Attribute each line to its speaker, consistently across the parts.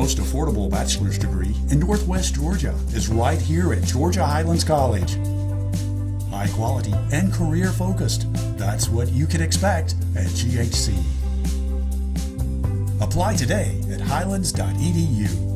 Speaker 1: most affordable bachelor's degree in Northwest Georgia is right here at Georgia Highlands College. High quality and career focused. That's what you can expect at GHC. Apply today at highlands.edu.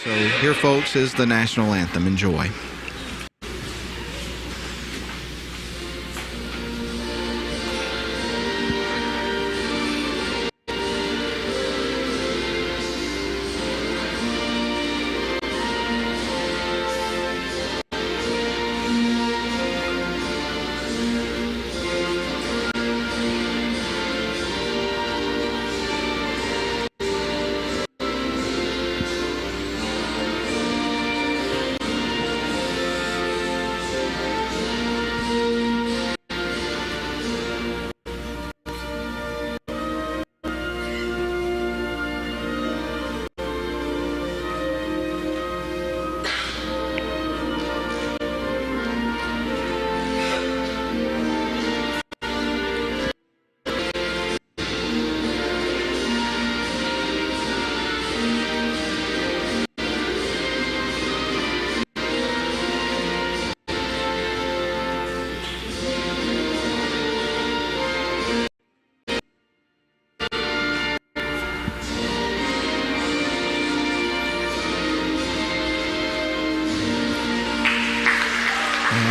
Speaker 2: So here, folks, is the national anthem. Enjoy.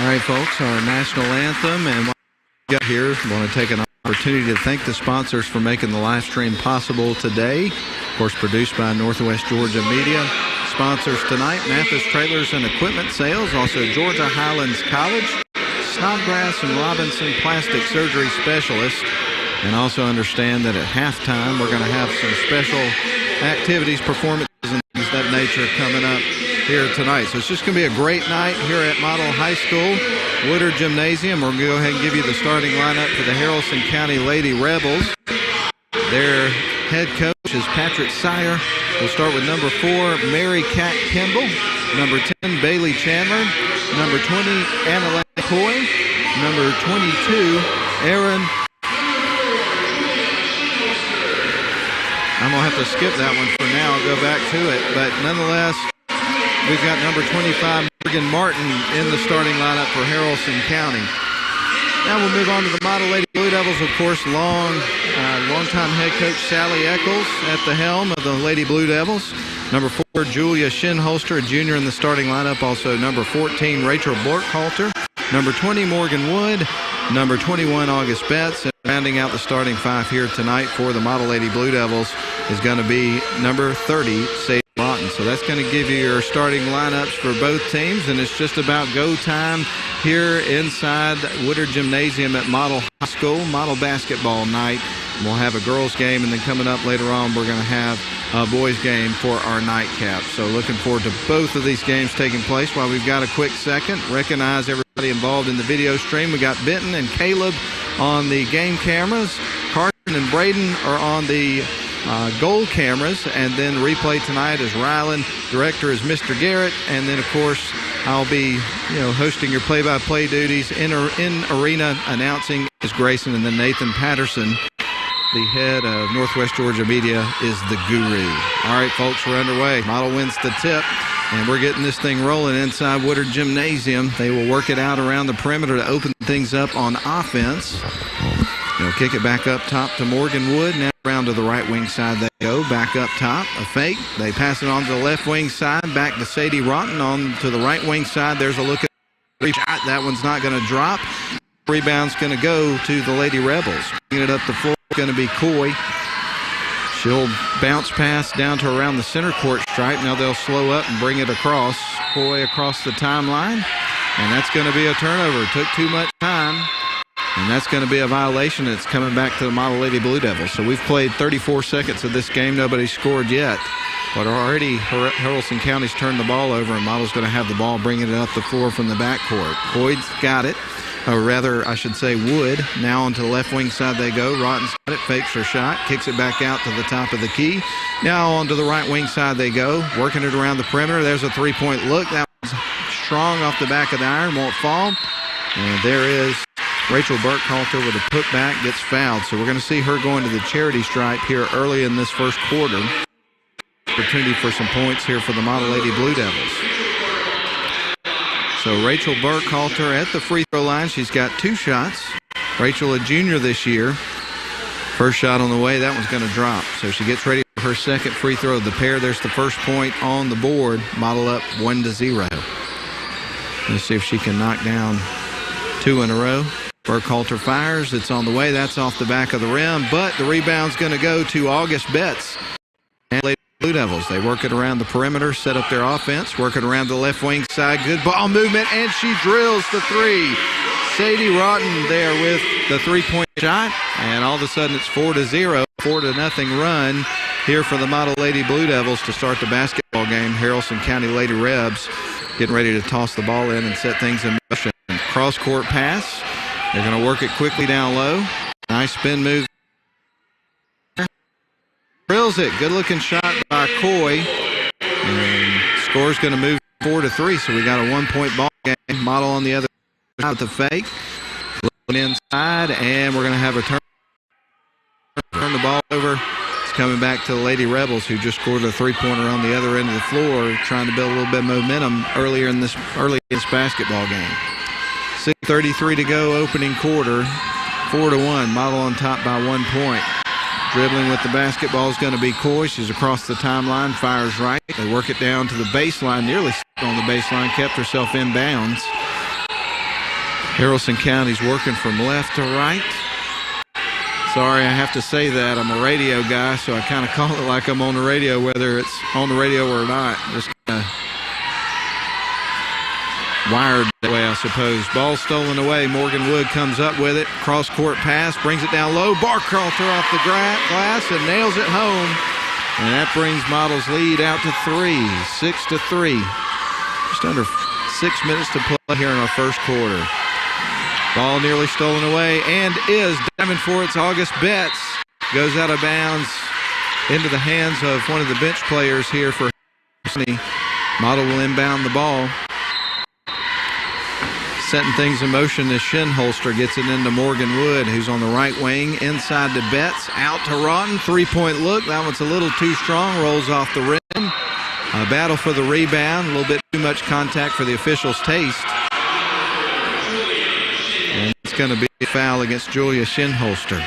Speaker 2: All right, folks, our national anthem, and while we got here, I want to take an opportunity to thank the sponsors for making the live stream possible today. Of course, produced by Northwest Georgia Media. Sponsors tonight, Mathis Trailers and Equipment Sales, also Georgia Highlands College, Snodgrass and Robinson Plastic Surgery Specialist, and also understand that at halftime we're going to have some special activities, performances, and things of that nature coming up here tonight. So it's just going to be a great night here at Model High School, Woodard Gymnasium. We're going to go ahead and give you the starting lineup for the Haralson County Lady Rebels. Their head coach is Patrick Sire. We'll start with number 4, Mary Cat Kimball. Number 10, Bailey Chandler. Number 20, Anna Coy. Number 22, Aaron. I'm going to have to skip that one for now. I'll go back to it. But nonetheless, we've got number 25, Morgan Martin, in the starting lineup for Haralson County. Now we'll move on to the Model Lady Blue Devils. Of course, longtime head coach Sally Eccles at the helm of the Lady Blue Devils. Number 4, Julia Shinholster, a junior in the starting lineup. Also number 14, Rachel Borkhalter. Number 20, Morgan Wood. Number 21, August Betts. And rounding out the starting 5 here tonight for the Model Lady Blue Devils is going to be number 30, Sadie Lawton. So that's going to give you your starting lineups for both teams, and it's just about go time here inside Woodard Gymnasium at Model High School. Model basketball night. We'll have a girls game, and then coming up later on, we're going to have a boys game for our nightcap. So looking forward to both of these games taking place. While we've got a quick second, recognize everybody involved in the video stream. We got Benton and Caleb on the game cameras. Carson and Braden are on the goal cameras, and then replay tonight is Rylan. Director is Mr. Garrett, and then of course I'll be hosting your play-by-play duties. In arena announcing is Grayson, and then Nathan Patterson, the head of Northwest Georgia Media, is the guru. All right, folks, we're underway. Model wins the tip, and we're getting this thing rolling inside Woodard Gymnasium. They will work it out around the perimeter to open things up on offense. They'll kick it back up top to Morgan Wood. Now around to the right wing side they go. Back up top, a fake. They pass it on to the left wing side. Back to Sadie Rotten on to the right wing side. There's a look at the shot. That one's not going to drop. Rebound's going to go to the Lady Rebels. Bringing it up the floor is going to be Coy. She'll bounce pass down to around the center court stripe. Now they'll slow up and bring it across. Coy across the timeline. And that's going to be a turnover. Took too much time. And that's going to be a violation. It's coming back to the Model Lady Blue Devils. So we've played 34 seconds of this game. Nobody's scored yet. But already Haralson County's turned the ball over, and Model's going to have the ball, bringing it up the floor from the backcourt. Coy's got it. Or rather, I should say Wood. Now onto the left wing side they go. Rotten's got it, fakes her shot, kicks it back out to the top of the key. Now onto the right wing side they go, working it around the perimeter. There's a three-point look. That one's strong off the back of the iron, won't fall. And there is Rachel Burkhalter with a putback, gets fouled. So we're going to see her going to the charity stripe here early in this first quarter. Opportunity for some points here for the Model Lady Blue Devils. So Rachel Burkhalter at the free throw line. She's got 2 shots. Rachel, a junior this year. First shot on the way. That one's going to drop. So she gets ready for her second free throw of the pair. There's the first point on the board. Model up 1-0. Let's see if she can knock down 2 in a row. Burkhalter fires. It's on the way. That's off the back of the rim. But the rebound's going to go to August Betts. And Lady Blue Devils, they work it around the perimeter, set up their offense, work it around the left wing side. Good ball movement, and she drills the 3. Sadie Rotten there with the three-point shot, and all of a sudden it's 4-0, 4-0 run here for the Model Lady Blue Devils to start the basketball game. Haralson County Lady Rebs getting ready to toss the ball in and set things in motion. Cross-court pass. They're going to work it quickly down low. Nice spin move. Drills it. Good-looking shot by Coy. And score's going to move 4-3, so we got a 1-point ball game. Model on the other side with the fake. Looking inside, and we're going to have a turn the ball over. It's coming back to the Lady Rebels, who just scored a 3-pointer on the other end of the floor, trying to build a little bit of momentum early in this basketball game. 6:33 to go, opening quarter. 4-1. Model on top by 1 point. Dribbling with the basketball is going to be Coy. She's across the timeline, fires right. They work it down to the baseline, nearly on the baseline, kept herself in bounds. Haralson County's working from left to right. Sorry, I have to say that. I'm a radio guy, so I kind of call it like I'm on the radio, whether it's on the radio or not. Just kind of wired that way, I suppose. Ball stolen away. Morgan Wood comes up with it. Cross-court pass, brings it down low. Burkhalter off the glass and nails it home. And that brings Model's lead out to 3, 6-3. Just under 6 minutes to play here in our first quarter. Ball nearly stolen away and is diving for its August Betts. Goes out of bounds into the hands of one of the bench players here for Varsity. Model will inbound the ball. Setting things in motion as Shinholster gets it into Morgan Wood, who's on the right wing. Inside to Betts, out to Rotten. Three-point look. That one's a little too strong. Rolls off the rim. A battle for the rebound. A little bit too much contact for the officials' taste. And it's going to be a foul against Julia Shinholster.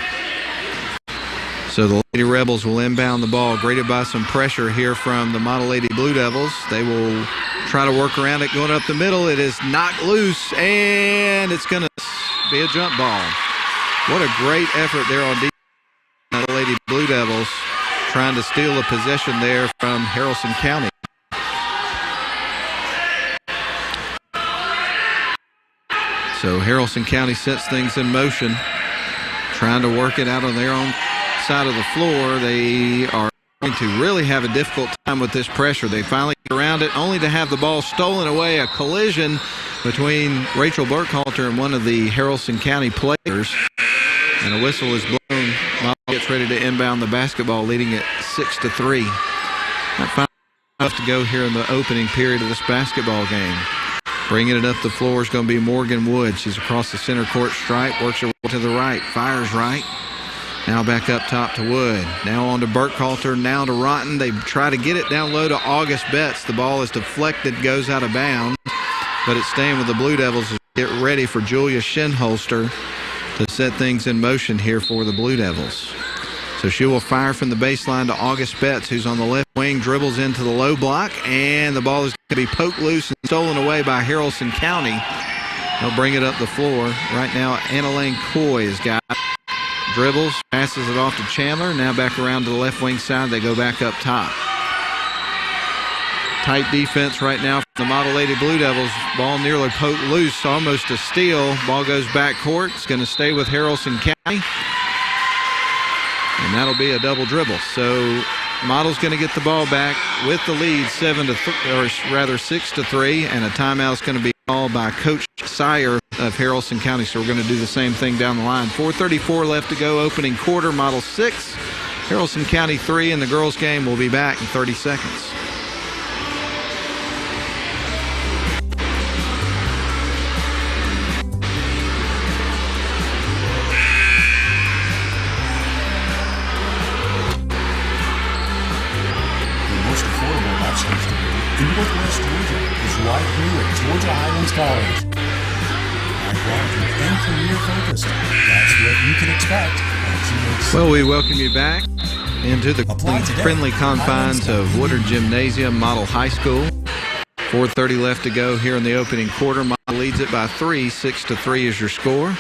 Speaker 2: So the Lady Rebels will inbound the ball, greeted by some pressure here from the Model Lady Blue Devils. They will try to work around it going up the middle. It is knocked loose, and it's going to be a jump ball. What a great effort there on defense. The Lady Blue Devils trying to steal a possession there from Haralson County. So Haralson County sets things in motion, trying to work it out on their own side of the floor. They are going to really have a difficult time with this pressure. They finally get around it, only to have the ball stolen away. A collision between Rachel Burkhalter and one of the Haralson County players. And a whistle is blown. Model gets ready to inbound the basketball, leading it 6-3. Not fine enough to go here in the opening period of this basketball game. Bringing it up the floor is going to be Morgan Wood. She's across the center court stripe, works her way to the right, fires right. Now back up top to Wood. Now on to Burkhalter, now to Rotten. They try to get it down low to August Betts. The ball is deflected, goes out of bounds, but it's staying with the Blue Devils to get ready for Julia Shinholster to set things in motion here for the Blue Devils. So she will fire from the baseline to August Betts, who's on the left wing, dribbles into the low block, and the ball is going to be poked loose and stolen away by Haralson County. They'll bring it up the floor. Right now, Anna-Lane Coy has got it. Dribbles, passes it off to Chandler. Now back around to the left wing side. They go back up top. Tight defense right now from the Model Lady Blue Devils. Ball nearly poked loose, almost a steal. Ball goes back court. It's going to stay with Haralson County. And that'll be a double dribble. So Model's going to get the ball back with the lead 6-3, and a timeout is going to be called by Coach Sire of Haralson County. So we're going to do the same thing down the line. 4:34 left to go, opening quarter. Model 6, Haralson County 3 in the girls' game. We'll be back in 30 seconds.
Speaker 1: In Northwest Georgia is right here at Georgia Highlands College. High quality and career focused. That's what you can expect at GHC.
Speaker 2: Well, we welcome you back into the friendly confines of Woodard Gymnasium Model High School. 4:30 left to go here in the opening quarter. Model leads it by 3. 6-3 is your score.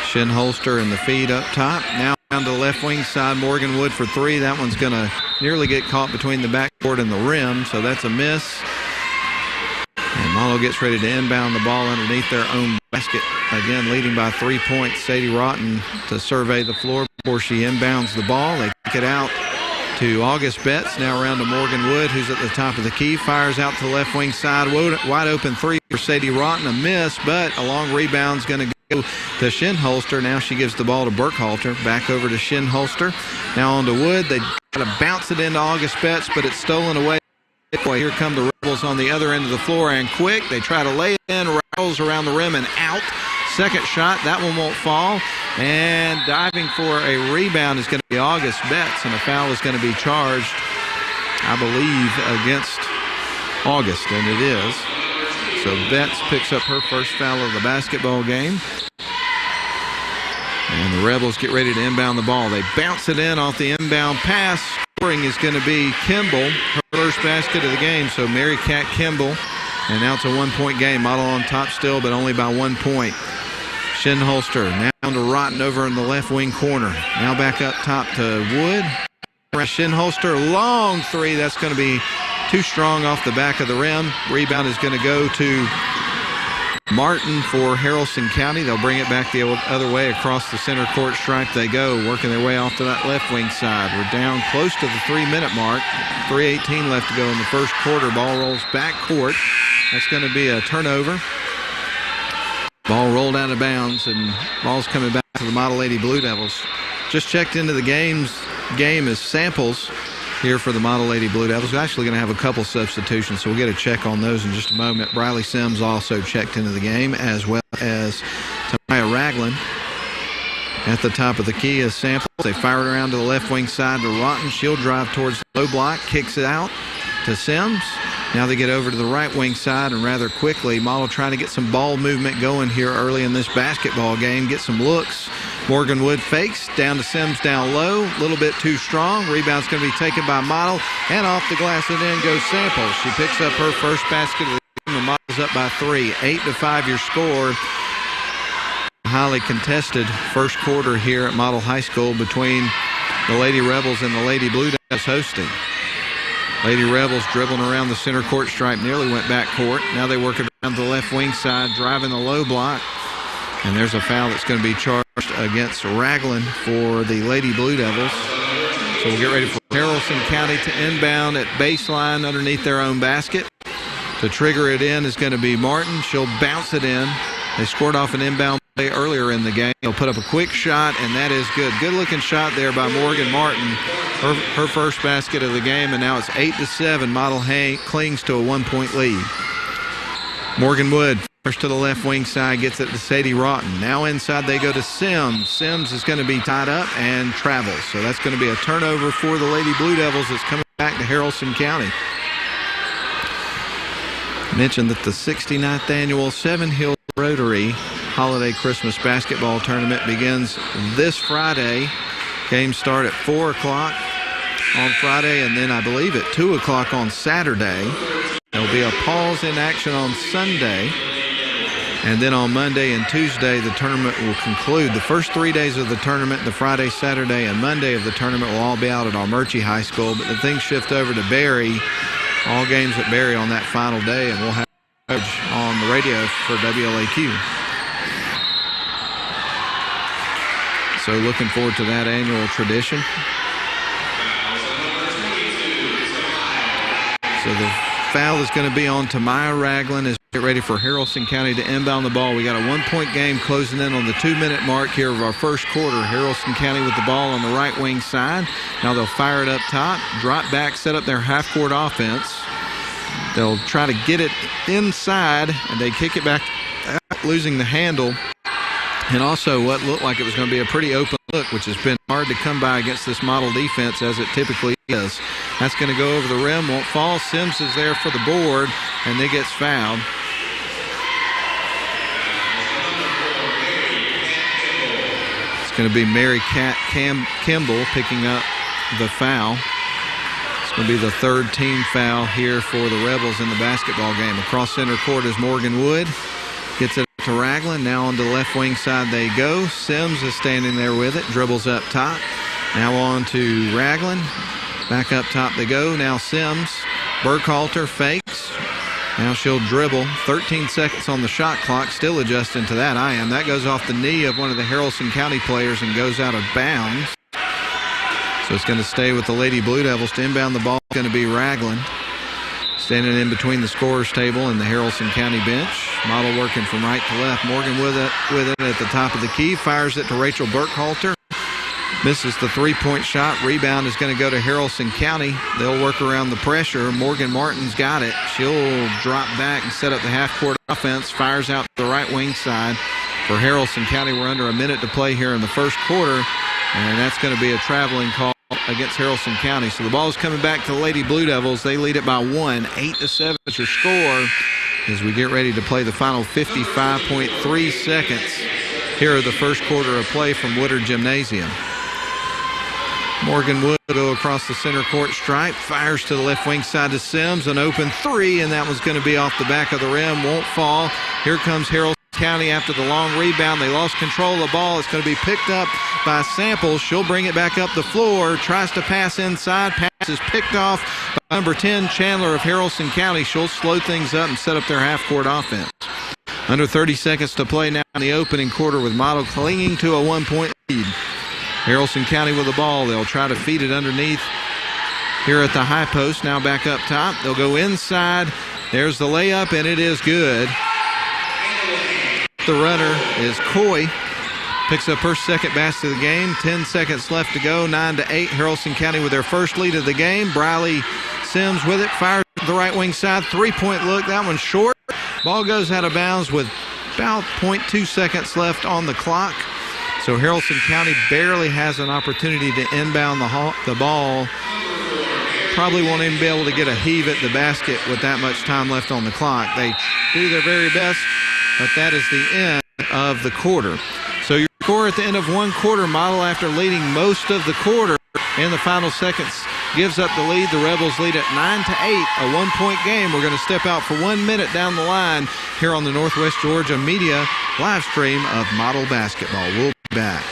Speaker 2: Shinholster in the feed up top. Now down to the left wing side. Morgan Wood for 3. That one's going to nearly get caught between the backboard and the rim, so that's a miss. And Model gets ready to inbound the ball underneath their own basket. Again, leading by 3 points. Sadie Rotten to survey the floor before she inbounds the ball. They kick it out to August Betts. Now around to Morgan Wood, who's at the top of the key. Fires out to the left wing side. Wide open 3 for Sadie Rotten. A miss, but a long rebound's going to go to Shinholster. Now she gives the ball to Burkhalter. Back over to Shinholster. Now on to Wood. They try to bounce it into August Betts, but it's stolen away. Here come the Rebels on the other end of the floor, and quick. They try to lay it in, rattles around the rim and out. Second shot, that one won't fall. And diving for a rebound is going to be August Betts, and a foul is going to be charged, I believe, against August, and it is. So Betts picks up her first foul of the basketball game. And the Rebels get ready to inbound the ball. They bounce it in off the inbound pass. Scoring is going to be Kimball, her first basket of the game. So Mary Cat Kimball. And now it's a 1-point game. Model on top still, but only by 1 point. Shinholster now down to Rotten over in the left wing corner. Now back up top to Wood. Shinholster, long 3. That's going to be too strong off the back of the rim. Rebound is going to go to Martin for Haralson County. They'll bring it back the other way across the center court stripe. They go, working their way off to that left wing side. We're down close to the 3-minute mark. 3:18 left to go in the first quarter. Ball rolls back court. That's going to be a turnover. Ball rolled out of bounds, and ball's coming back to the Model Lady Blue Devils. Just checked into the game as Samples here for the Model Lady Blue Devils. We're actually going to have a couple substitutions, so we'll get a check on those in just a moment. Briley Sims also checked into the game, as well as Tamaya Ragland. At the top of the key is Samples. They fire it around to the left wing side to Rotten. She'll drive towards the low block, kicks it out to Sims. Now they get over to the right wing side, and rather quickly, Model trying to get some ball movement going here early in this basketball game, get some looks. Morgan Wood fakes, down to Sims down low, a little bit too strong. Rebound's going to be taken by Model, and off the glass and in goes Samples. She picks up her first basket of the game, and Model's up by 3. 8-5 your score. Highly contested first quarter here at Model High School between the Lady Rebels and the Lady Blue Devils hosting. Lady Rebels dribbling around the center court stripe, nearly went back court. Now they work it around the left wing side, driving the low block. And there's a foul that's going to be charged against Ragland for the Lady Blue Devils. So we'll get ready for Haralson County to inbound at baseline underneath their own basket. To trigger it in is going to be Martin. She'll bounce it in. They scored off an inbound play earlier in the game. They'll put up a quick shot, and that is good. Good-looking shot there by Morgan Martin. Her first basket of the game, and now it's 8-7. Model clings to a 1-point lead. Morgan Wood first to the left wing side, gets it to Sadie Rotten. Now inside they go to Sims. Sims is going to be tied up and travels. So that's going to be a turnover for the Lady Blue Devils that's coming back to Haralson County. Mentioned that the 69th annual Seven Hills Rotary Holiday Christmas Basketball Tournament begins this Friday. Games start at 4 o'clock on Friday, and then I believe at 2 o'clock on Saturday. There'll be a pause in action on Sunday, and then on Monday and Tuesday the tournament will conclude. The first 3 days of the tournament, the Friday, Saturday, and Monday of the tournament, will all be out at Armurchie High School, but the things shift over to Berry. All games at Berry on that final day, and we'll have coverage on the radio for WLAQ. So looking forward to that annual tradition. So the foul is going to be on Tamaya Ragland as we get ready for Haralson County to inbound the ball. We got a 1-point game closing in on the 2-minute mark here of our first quarter. Haralson County with the ball on the right wing side. Now they'll fire it up top, drop back, set up their half-court offense. They'll try to get it inside, and they kick it back out, losing the handle. And also what looked like it was going to be a pretty open look, which has been hard to come by against this Model defense, as it typically is. That's going to go over the rim, won't fall. Sims is there for the board, and they gets fouled. It's going to be Mary Kimball picking up the foul. It's going to be the third team foul here for the Rebels in the basketball game. Across center court is Morgan Wood. Gets it to Ragland. Now on the left wing side they go. Sims is standing there with it. Dribbles up top. Now on to Ragland. Back up top they go. Now Sims. Burkhalter fakes. Now she'll dribble. 13 seconds on the shot clock. Still adjusting to that. That goes off the knee of one of the Haralson County players and goes out of bounds. So it's going to stay with the Lady Blue Devils. To inbound the ball is going to be Ragland. Standing in between the scorer's table and the Haralson County bench. Model working from right to left. Morgan with it at the top of the key. Fires it to Rachel Burkhalter. Misses the three-point shot. Rebound is going to go to Haralson County. They'll work around the pressure. Morgan Martin's got it. She'll drop back and set up the half-court offense. Fires out to the right wing side. For Haralson County, we're under a minute to play here in the first quarter. And that's going to be a traveling call against Haralson County. So the ball is coming back to the Lady Blue Devils. They lead it by 1. 8-7 is your score as we get ready to play the final 55.3 seconds here of the first quarter of play from Woodard Gymnasium. Morgan Wood will go across the center court stripe, fires to the left wing side to Sims, an open three, and that was going to be off the back of the rim, won't fall. Here comes Haralson County after the long rebound. They lost control of the ball. It's going to be picked up by Samples. She'll bring it back up the floor, tries to pass inside. Pass is picked off by number 10, Chandler of Haralson County. She'll slow things up and set up their half-court offense. Under 30 seconds to play now in the opening quarter with Model clinging to a 1-point lead. Haralson County with the ball. They'll try to feed it underneath here at the high post. Now back up top. They'll go inside. There's the layup, and it is good. The runner is Coy. Picks up her second basket of the game. 10 seconds left to go. 9-8. Haralson County with their first lead of the game. Briley Sims with it. Fires to the right wing side. Three-point look. That one's short. Ball goes out of bounds with about 0.2 seconds left on the clock. So Haralson County barely has an opportunity to inbound the ball. Probably won't even be able to get a heave at the basket with that much time left on the clock. They do their very best, but that is the end of the quarter. So your score at the end of one quarter, Model, after leading most of the quarter in the final seconds, gives up the lead. The Rebels lead at 9-8, a one-point game. We're going to step out for 1 minute down the line here on the Northwest Georgia Media live stream of Model Basketball. We'll be back.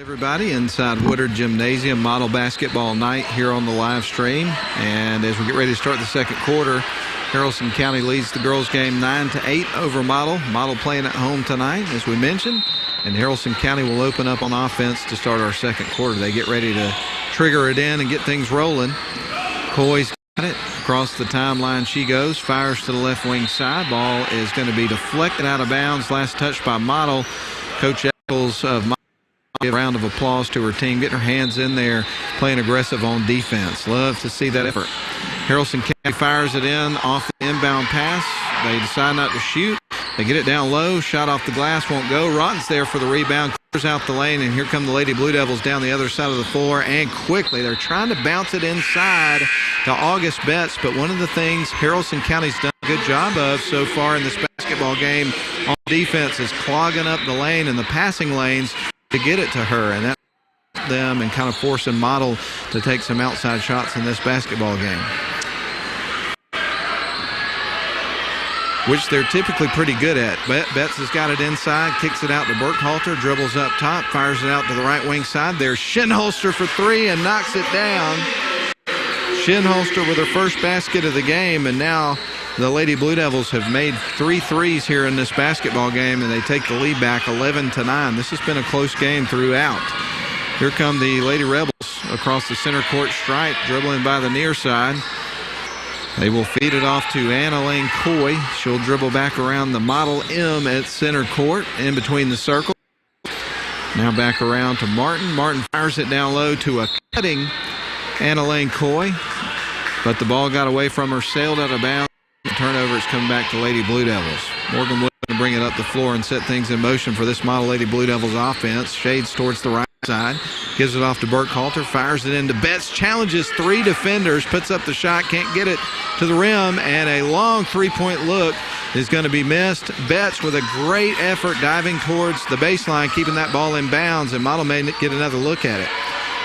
Speaker 2: Everybody inside Woodard Gymnasium, Model Basketball Night here on the live stream. And as we get ready to start the second quarter, Haralson County leads the girls game 9-8 over Model. Model playing at home tonight, as we mentioned. And Haralson County will open up on offense to start our second quarter. They get ready to trigger it in and get things rolling. Coy's got it. Across the timeline she goes. Fires to the left wing side. Ball is going to be deflected out of bounds. Last touch by Model. Coach Eccles of Model. Give a round of applause to her team, getting her hands in there, playing aggressive on defense. Love to see that effort. Haralson County fires it in off the inbound pass. They decide not to shoot. They get it down low. Shot off the glass won't go. Rotten's there for the rebound. Clears out the lane, and here come the Lady Blue Devils down the other side of the floor. And quickly, they're trying to bounce it inside to August Betts. But one of the things Haralson County's done a good job of so far in this basketball game on defense is clogging up the lane and the passing lanes to get it to her, and that them and kind of forcing Model to take some outside shots in this basketball game, which they're typically pretty good at. Betts has got it inside, kicks it out to Burkhalter, dribbles up top, fires it out to the right wing side. There's Shinholster for three and knocks it down. Shinholster with her first basket of the game, and now the Lady Blue Devils have made 3 threes here in this basketball game, and they take the lead back 11-9. This has been a close game throughout. Here come the Lady Rebels across the center court stripe, dribbling by the near side. They will feed it off to Anna Lane Coy. She'll dribble back around the Model M at center court, in between the circle. Now back around to Martin. Martin fires it down low to a cutting Anna Lane Coy, but the ball got away from her, sailed out of bounds. The turnover is coming back to Lady Blue Devils. Morgan Wood to bring it up the floor and set things in motion for this Model Lady Blue Devils offense. Shades towards the right side. Gives it off to Burkhalter. Fires it into Betts. Challenges 3 defenders. Puts up the shot. Can't get it to the rim. And a long three-point look is going to be missed. Betts with a great effort diving towards the baseline, keeping that ball in bounds. And Model may get another look at it.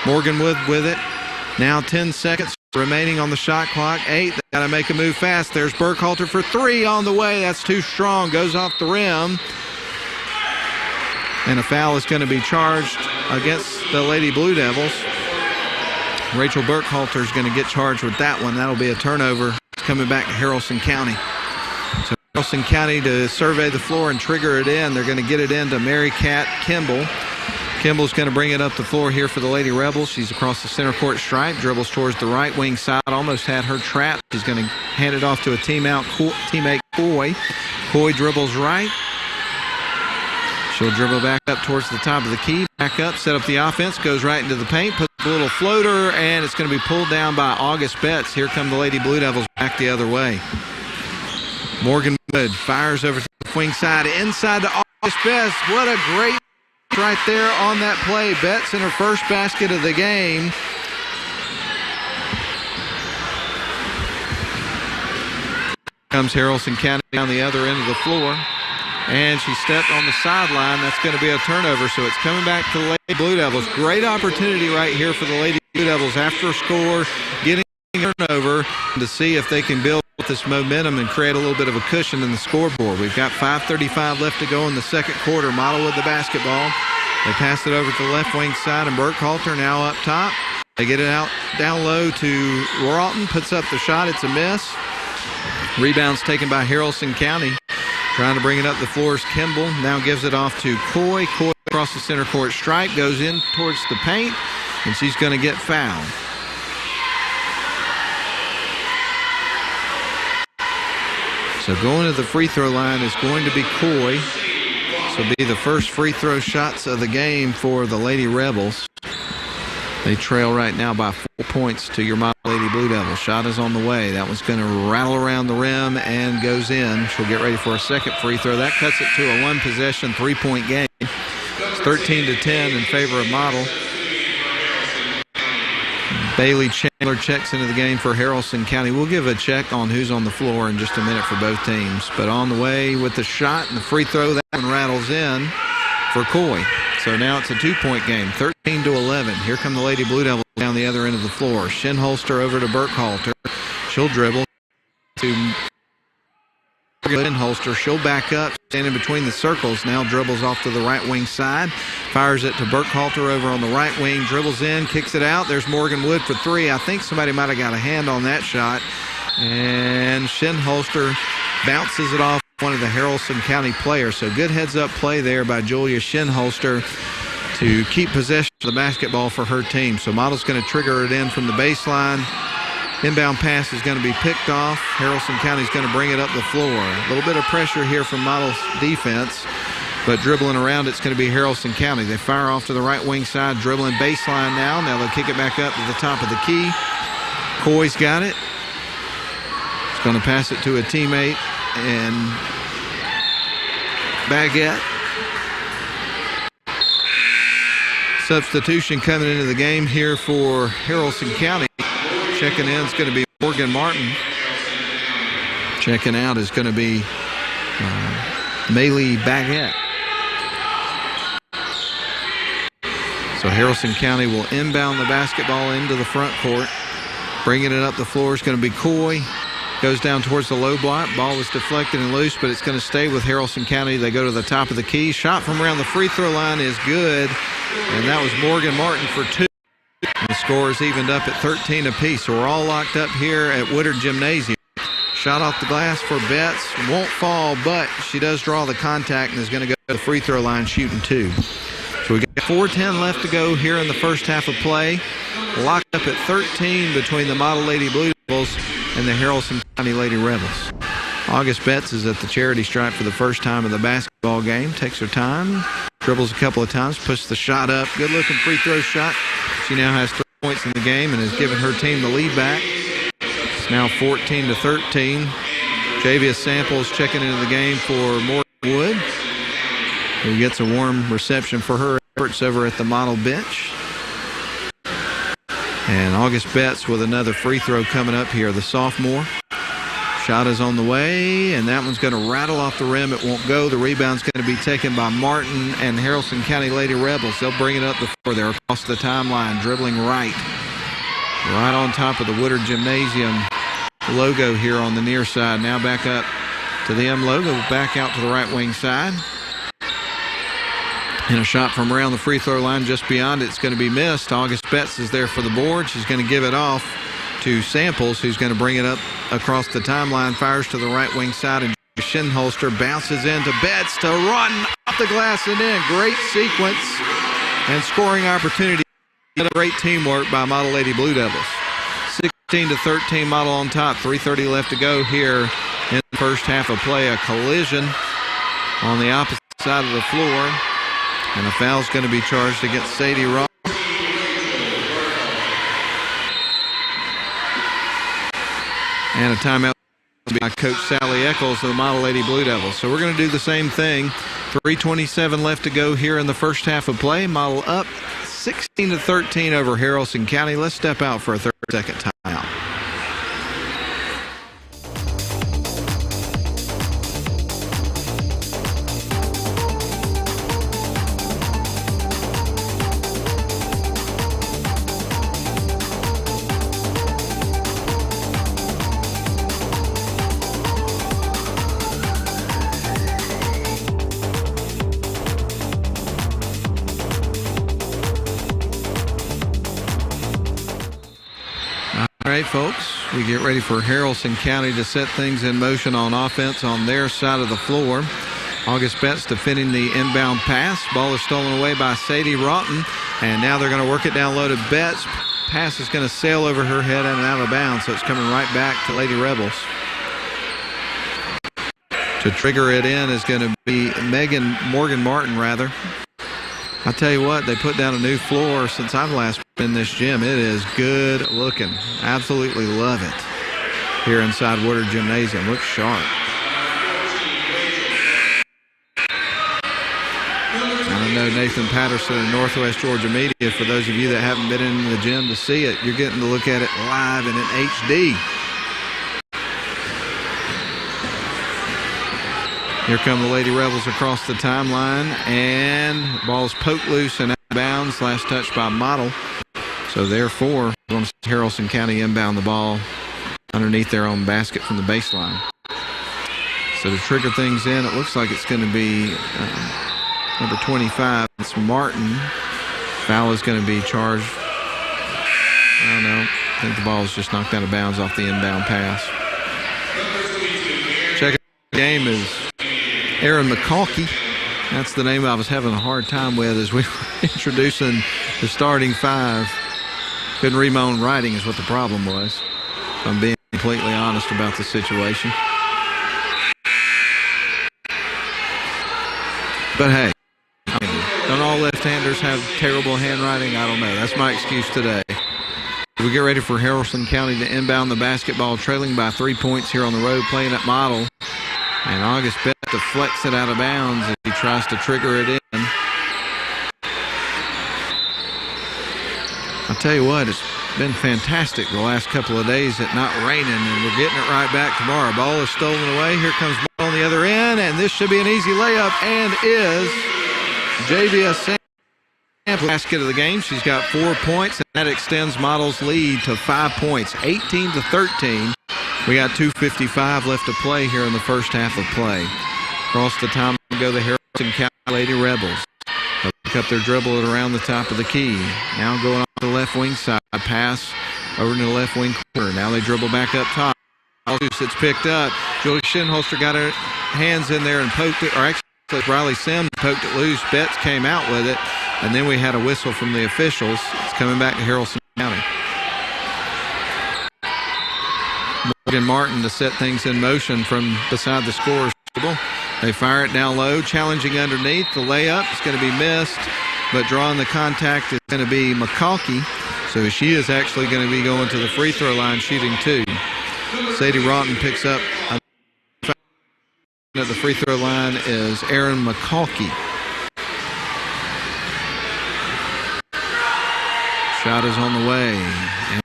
Speaker 2: Morgan Wood with it. Now 10 seconds remaining on the shot clock. 8. They got to make a move fast. There's Burkhalter for 3 on the way. That's too strong. Goes off the rim. And a foul is going to be charged against the Lady Blue Devils. Rachel Burkhalter is going to get charged with that one. That'll be a turnover. It's coming back to Haralson County. So Haralson County to survey the floor and trigger it in. They're going to get it into Mary Cat Kimball. Kimball's going to bring it up the floor here for the Lady Rebels. She's across the center court stripe, dribbles towards the right wing side, almost had her trapped. She's going to hand it off to a teammate Coy. Coy dribbles right. She'll dribble back up towards the top of the key, back up, set up the offense, goes right into the paint, puts a little floater, and it's going to be pulled down by August Betts. Here come the Lady Blue Devils back the other way. Morgan Wood fires over to the wing side, inside to August Betts. What a great right there on that play. Betts in her first basket of the game. Comes Haralson County down the other end of the floor. And she stepped on the sideline. That's going to be a turnover, so it's coming back to the Lady Blue Devils. Great opportunity right here for the Lady Blue Devils after a score, getting a turnover to see if they can build this momentum and create a little bit of a cushion in the scoreboard. We've got 5:35 left to go in the second quarter. Model with the basketball. They pass it over to the left wing side, and Burkhalter now up top. They get it out down low to Rawton, puts up the shot. It's a miss. Rebounds taken by Haralson County. Trying to bring it up the floor is Kimball. Now gives it off to Coy. Coy across the center court stripe, goes in towards the paint, and she's going to get fouled. So going to the free throw line is going to be Coy. This will be the first free throw shots of the game for the Lady Rebels. They trail right now by 4 points to your Model Lady Blue Devils. Shot is on the way. That one's going to rattle around the rim and goes in. She'll get ready for a second free throw. That cuts it to a one-possession, three-point game. It's 13-10 in favor of Model. Bailey Chandler checks into the game for Haralson County. We'll give a check on who's on the floor in just a minute for both teams. But on the way with the shot and the free throw, that one rattles in for Coy. So now it's a two-point game, 13-11. Here come the Lady Blue Devils down the other end of the floor. Shinholster over to Burkhalter. She'll dribble to Shinholster. She'll back up, standing between the circles. Now dribbles off to the right wing side. Fires it to Burkhalter over on the right wing. Dribbles in, kicks it out. There's Morgan Wood for three. I think somebody might have got a hand on that shot. And Shinholster bounces it off one of the Haralson County players. So good heads-up play there by Julia Shinholster to keep possession of the basketball for her team. So Model's going to trigger it in from the baseline. Inbound pass is going to be picked off. Haralson County's going to bring it up the floor. A little bit of pressure here from Model's defense, but dribbling around, it's going to be Haralson County. They fire off to the right wing side, dribbling baseline now. Now they'll kick it back up to the top of the key. Coy's got it. He's going to pass it to a teammate, and Baguette. Substitution coming into the game here for Haralson County. Checking in is going to be Morgan Martin. Checking out is going to be Maylee Baguette. So Haralson County will inbound the basketball into the front court. Bringing it up the floor is going to be Coy. Goes down towards the low block. Ball was deflected and loose, but it's going to stay with Haralson County. They go to the top of the key. Shot from around the free throw line is good, and that was Morgan Martin for two. The score is evened up at 13 apiece, so we're all locked up here at Woodard Gymnasium. Shot off the glass for Betts. Won't fall, but she does draw the contact and is going to go to the free throw line shooting two. So we got 4:10 left to go here in the first half of play. Locked up at 13 between the Model Lady Blue Devils and the Haralson County Lady Rebels. August Betts is at the charity stripe for the first time in the basketball game. Takes her time, dribbles a couple of times, puts the shot up. Good-looking free throw shot. She now has 3 points in the game and has given her team the lead back. It's now 14-13. Javia Samples checking into the game for Morgan Wood, who gets a warm reception for her efforts over at the Model bench. And August Betts with another free throw coming up here, the sophomore. Shot is on the way, and that one's going to rattle off the rim. It won't go. The rebound's going to be taken by Martin and Haralson County Lady Rebels. They'll bring it up the floor there across the timeline, dribbling right on top of the Woodard Gymnasium logo here on the near side. Now back up to the M logo, back out to the right wing side. And a shot from around the free throw line just beyond it's going to be missed. August Betts is there for the board. She's going to give it off to Samples, who's going to bring it up across the timeline. Fires to the right wing side, and Shinholster bounces into Betts to run off the glass and in. Great sequence and scoring opportunity. Great teamwork by Model Lady Blue Devils. 16-13 Model on top. 3:30 left to go here in the first half of play. A collision on the opposite side of the floor. And a foul's going to be charged against Sadie Ross. And a timeout by Coach Sally Eccles of the Model Lady Blue Devils. So we're going to do the same thing. 3:27 left to go here in the first half of play. Model up 16-13 over Haralson County. Let's step out for a 30-second timeout. All right, folks, we get ready for Haralson County to set things in motion on offense on their side of the floor. August Betts defending the inbound pass. Ball is stolen away by Sadie Roughton, and now they're going to work it down low to Betts. Pass is going to sail over her head and out of bounds, so it's coming right back to Lady Rebels. To trigger it in is going to be Morgan Martin, rather. I tell you what, they put down a new floor since I've last been in this gym. It is good looking. Absolutely love it. Here inside Woodard Gymnasium. Looks sharp. I know Nathan Patterson and Northwest Georgia Media, for those of you that haven't been in the gym to see it, you're getting to look at it live and in HD. Here come the Lady Rebels across the timeline, and ball's poked loose and out of bounds. Last touch by Model. So therefore, we're going to see Haralson County inbound the ball underneath their own basket from the baseline. So to trigger things in, it looks like it's going to be number 25. It's Martin. Foul is going to be charged. I don't know. I think the ball is just knocked out of bounds off the inbound pass. Checking the game is Aaron McCalkey. That's the name I was having a hard time with as we were introducing the starting five. Couldn't read my own writing is what the problem was. If I'm being completely honest about the situation. But hey, don't all left-handers have terrible handwriting? I don't know. That's my excuse today. We get ready for Haralson County to inbound the basketball, trailing by 3 points here on the road, playing at Model. And August Betts deflects it out of bounds as he tries to trigger it in. I'll tell you what, it's been fantastic the last couple of days at not raining, and we're getting it right back tomorrow. Ball is stolen away. Here comes Ball on the other end, and this should be an easy layup, and is JBS Sample basket of the game. She's got 4 points, and that extends Model's lead to 5 points, 18-13. We got 2:55 left to play here in the first half of play. Across the time go the Haralson County Lady Rebels. They'll pick up their dribble at around the top of the key. Now going on the left wing side. Pass over to the left wing corner. Now they dribble back up top. It's picked up. Julie Shinholster got her hands in there and poked it. Or actually, Riley Sims poked it loose. Betts came out with it. And then we had a whistle from the officials. It's coming back to Haralson County. Morgan Martin to set things in motion from beside the scorer's table. They fire it down low, challenging underneath. The layup is going to be missed, but drawing the contact is going to be McCalkey. So she is actually going to be going to the free throw line shooting two. Sadie Roughton picks up at the free throw line is Aaron McCalkey. Shot is on the way,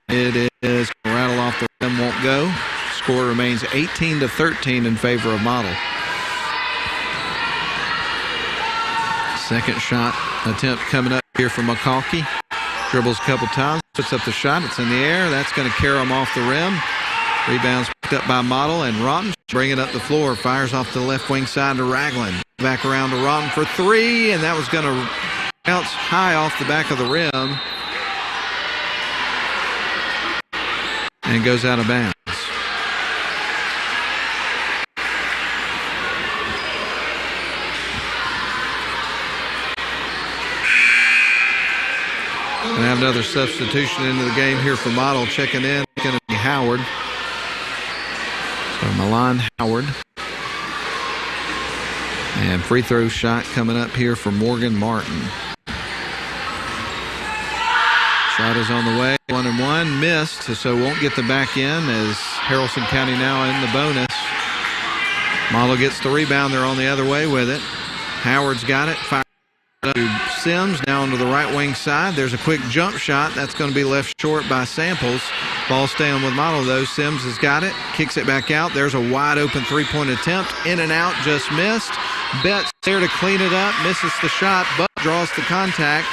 Speaker 2: and it is going to rattle off the rim, won't go. Score remains 18-13 in favor of Model. Second shot attempt coming up here from McCalkey. Dribbles a couple times, puts up the shot. It's in the air. That's going to carry him off the rim. Rebounds picked up by Model, and Roughton bring it up the floor. Fires off to the left wing side to Ragland. Back around to Roughton for three, and that was going to bounce high off the back of the rim. And goes out of bounds. Going to have another substitution into the game here for Model. Checking in, going to be Howard. So Milan Howard. And free throw shot coming up here for Morgan Martin. Shot Shot is on the way. 1-1. Missed, so won't get the back end as Haralson County now in the bonus. Model gets the rebound. They're on the other way with it. Howard's got it. Fire to Sims. Now onto the right wing side. There's a quick jump shot. That's going to be left short by Samples. Ball staying with Model, though. Sims has got it. Kicks it back out. There's a wide open three-point attempt. In and out. Just missed. Betts there to clean it up. Misses the shot, but draws the contact.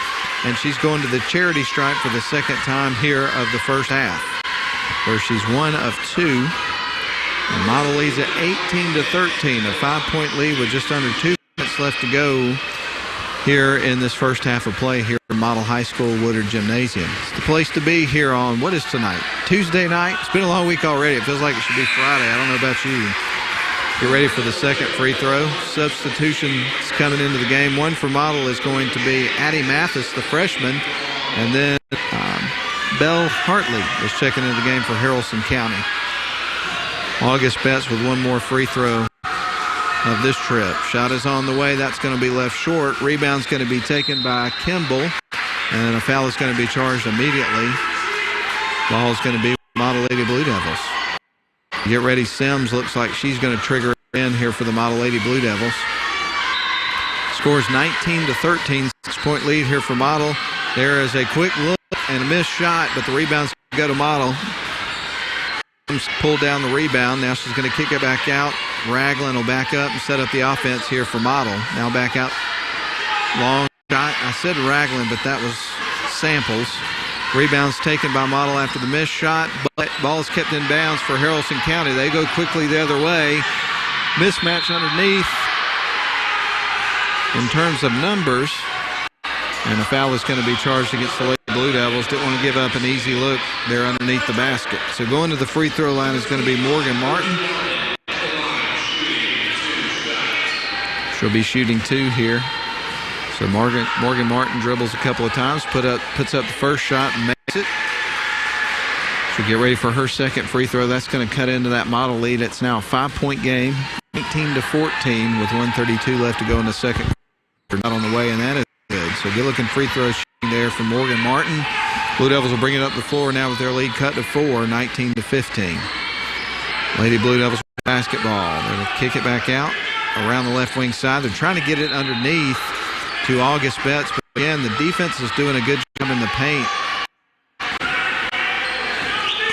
Speaker 2: And she's going to the charity stripe for the second time here of the first half, where she's 1 of 2. And Model leads at 18-13, a 5-point lead with just under 2 minutes left to go here in this first half of play here at Model High School Woodard Gymnasium. It's the place to be here on, what is tonight? Tuesday night? It's been a long week already. It feels like it should be Friday. I don't know about you. Get ready for the second free throw. Substitutions coming into the game. One for Model is going to be Addie Mathis, the freshman. And then Belle Hartley is checking into the game for Haralson County. August Betts with one more free throw of this trip. Shot is on the way. That's going to be left short. Rebound's going to be taken by Kimball. And a foul is going to be charged immediately. Ball is going to be Model Lady Blue Devils. Get ready, Sims. Looks like she's going to trigger in here for the Model Lady Blue Devils. Scores 19-13, 6-point lead here for Model. There is a quick look and a missed shot, but the rebound's going to go to Model. Sims pulled down the rebound. Now she's going to kick it back out. Ragland will back up and set up the offense here for Model. Now back out. Long shot. I said Ragland, but that was Samples. Rebounds taken by Model after the missed shot, but ball is kept in bounds for Haralson County. They go quickly the other way. Mismatch underneath in terms of numbers. And a foul is going to be charged against the Lady Blue Devils. Didn't want to give up an easy look there underneath the basket. So going to the free throw line is going to be Morgan Martin. She'll be shooting 2 here. So Morgan Martin dribbles a couple of times, puts up the first shot and makes it. She'll get ready for her second free throw. That's going to cut into that Model lead. It's now a 5-point game, 19-14 with 1:32 left to go in the second quarter. Not on the way, and that is good. So good looking free throw shooting there from Morgan Martin. Blue Devils will bring it up the floor now with their lead cut to 4, 19-15. Lady Blue Devils with basketball. They'll kick it back out around the left wing side. They're trying to get it underneath to August Betts, but again, the defense is doing a good job in the paint,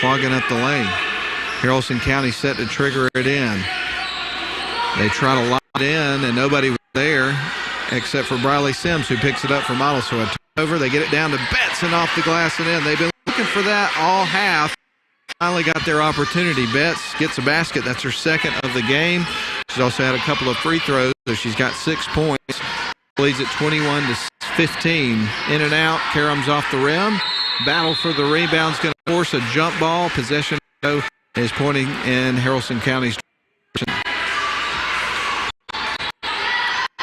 Speaker 2: clogging up the lane. Haralson County set to trigger it in. They try to lock it in, and nobody was there except for Briley Sims, who picks it up for Model. So a turnover. They get it down to Betts and off the glass and in. They've been looking for that all half. Finally got their opportunity. Betts gets a basket. That's her second of the game. She's also had a couple of free throws, so she's got 6 points. Leads at 21-15. In and out. Karams off the rim. Battle for the rebound's going to force a jump ball. Possession is pointing in Haralson County's direction.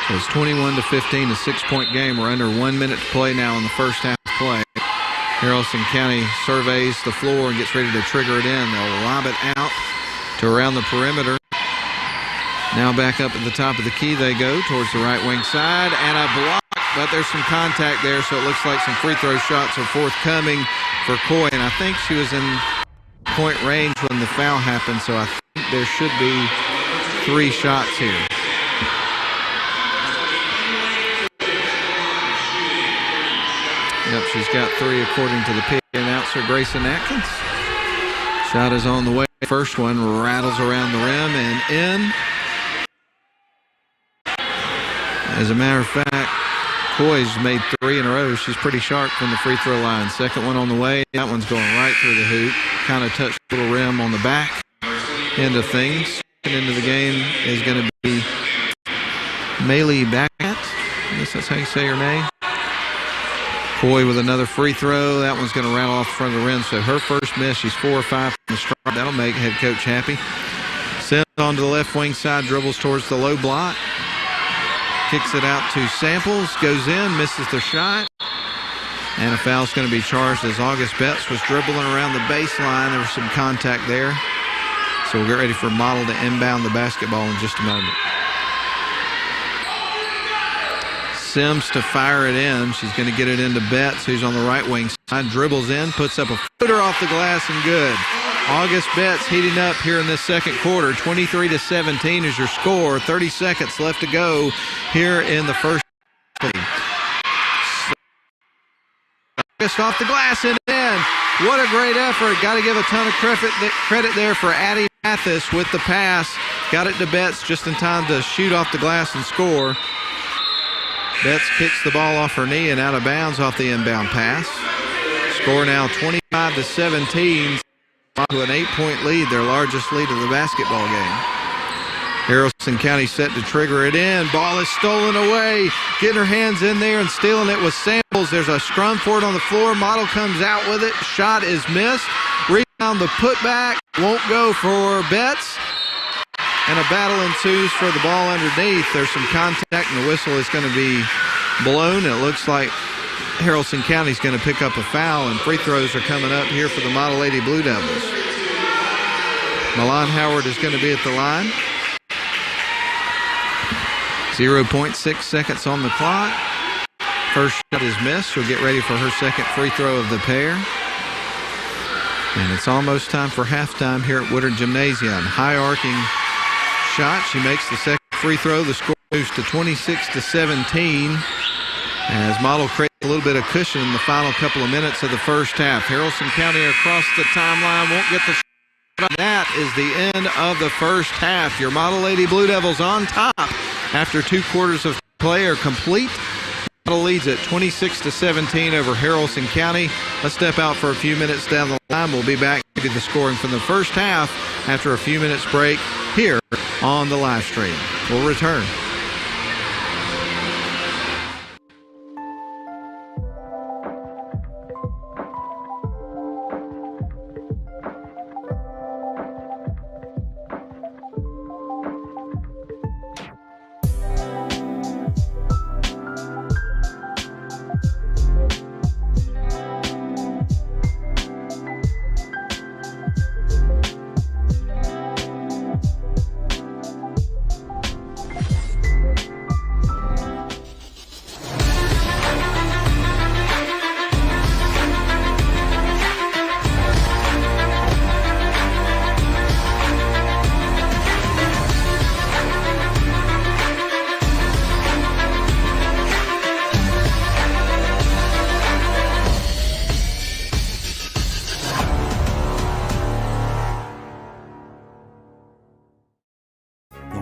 Speaker 2: So it's 21-15, a 6-point game. We're under 1 minute to play now in the first half of play. Haralson County surveys the floor and gets ready to trigger it in. They'll lob it out to around the perimeter. Now back up at the top of the key they go towards the right wing side, and a block, but there's some contact there, so it looks like some free throw shots are forthcoming for Coy, and I think she was in point range when the foul happened, so I think there should be 3 shots here. Yep, she's got 3 according to the PA announcer, Grayson Atkins. Shot is on the way. First one rattles around the rim and in. As a matter of fact, Coy's made 3 in a row. She's pretty sharp from the free throw line. Second one on the way. That one's going right through the hoop. Kind of touched the little rim on the back end of things. Second into the game is going to be Maylee Backett. I guess that's how you say her name. Coy with another free throw. That one's going to rattle off the front of the rim. So her first miss, she's 4 or 5 from the stripe. That'll make head coach happy. Sims onto the left wing side, dribbles towards the low block. Kicks it out to Samples, goes in, misses the shot. And a foul's going to be charged as August Betts was dribbling around the baseline. There was some contact there. So we'll get ready for Model to inbound the basketball in just a moment. Sims to fire it in. She's going to get it into Betts, who's on the right wing side. Dribbles in, puts up a footer off the glass, and good. August Betts heating up here in this second quarter. 23-17 is your score. 30 seconds left to go here in the first. August off the glass and in. What a great effort. Got to give a ton of credit there for Addie Mathis with the pass. Got it to Betts just in time to shoot off the glass and score. Betts kicks the ball off her knee and out of bounds off the inbound pass. Score now 25-17 to an 8-point lead, their largest lead of the basketball game. Haralson County set to trigger it in. Ball is stolen away. Getting her hands in there and stealing it with Samples. There's a scrum for it on the floor. Model comes out with it. Shot is missed. Rebound, the putback won't go for Betts. And a battle ensues for the ball underneath. There's some contact and the whistle is going to be blown. It looks like Haralson County is going to pick up a foul, and free throws are coming up here for the Model Lady Blue Devils. Milan Howard is going to be at the line. 0.6 seconds on the clock. First shot is missed. She'll get ready for her second free throw of the pair. And it's almost time for halftime here at Woodard Gymnasium. High arcing shot. She makes the second free throw. The score moves to 26-17 as Model creates a little bit of cushion in the final couple of minutes of the first half. Haralson County across the timeline won't get the shot. That is the end of the first half. Your Model Lady Blue Devils on top after 2 quarters of play are complete. Model leads at 26-17 over Haralson County. Let's step out for a few minutes down the line. We'll be back to the scoring from the first half after a few minutes break here on the live stream. We'll return.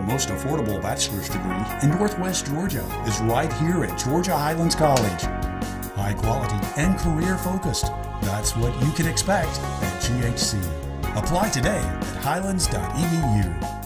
Speaker 1: Most affordable bachelor's degree in Northwest Georgia is right here at Georgia Highlands College. High quality and career focused. That's what you can expect at GHC. Apply today at highlands.edu.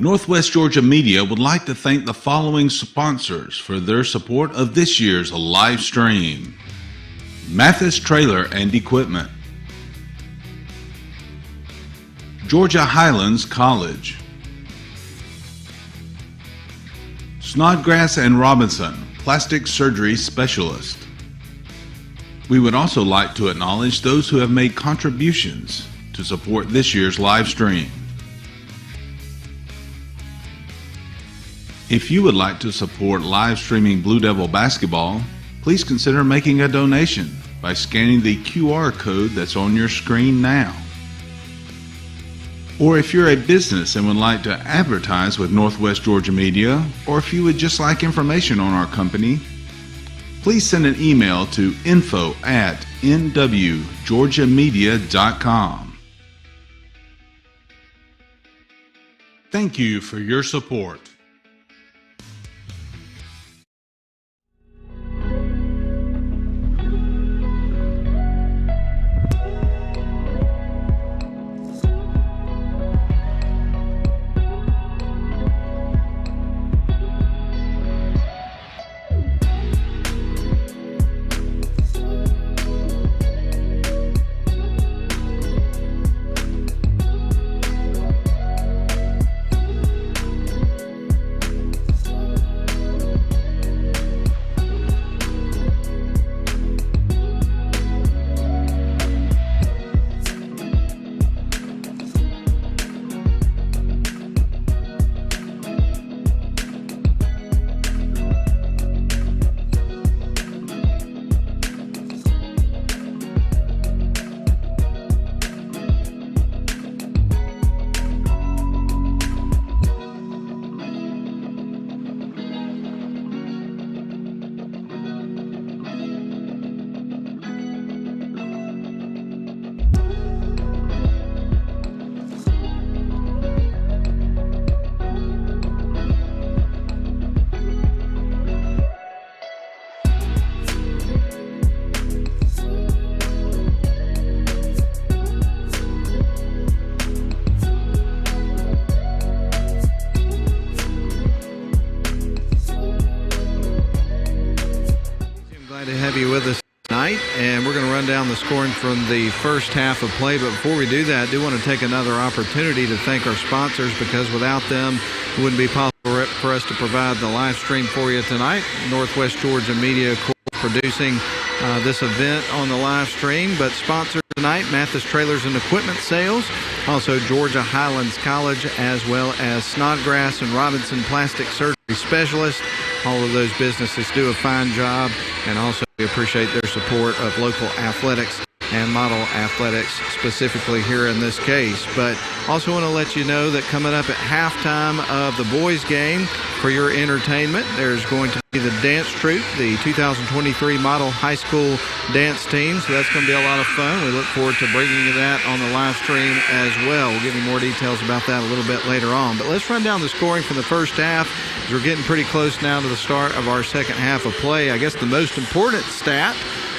Speaker 3: Northwest Georgia Media would like to thank the following sponsors for their support of this year's live stream: Mathis Trailer and Equipment, Georgia Highlands College, Snodgrass and Robinson, Plastic Surgery Specialist. We would also like to acknowledge those who have made contributions to support this year's live stream. If you would like to support live streaming Blue Devil basketball, please consider making a donation by scanning the QR code that's on your screen now. Or if you're a business and would like to advertise with Northwest Georgia Media, or if you would just like information on our company, please send an email to info@nwgeorgiamedia.com. Thank you for your support.
Speaker 2: With us tonight, and we're going to run down the scoring from the first half of play. But before we do that, I do want to take another opportunity to thank our sponsors, because without them it wouldn't be possible for us to provide the live stream for you tonight. Northwest Georgia Media, of course, producing this event on the live stream, but sponsors tonight: Mathis Trailers and Equipment Sales, also Georgia Highlands College, as well as Snodgrass and Robinson Plastic Surgery Specialist. All of those businesses do a fine job, and also we appreciate their support of local athletics and model athletics, specifically here in this case. But also want to let you know that coming up at halftime of the boys game, for your entertainment, there's going to be the dance troupe, the 2023 model high school dance team. So that's going to be a lot of fun. We look forward to bringing you that on the live stream as well. We'll give you more details about that a little bit later on. But let's run down the scoring from the first half, as we're getting pretty close now to the start of our second half of play. I guess the most important stat,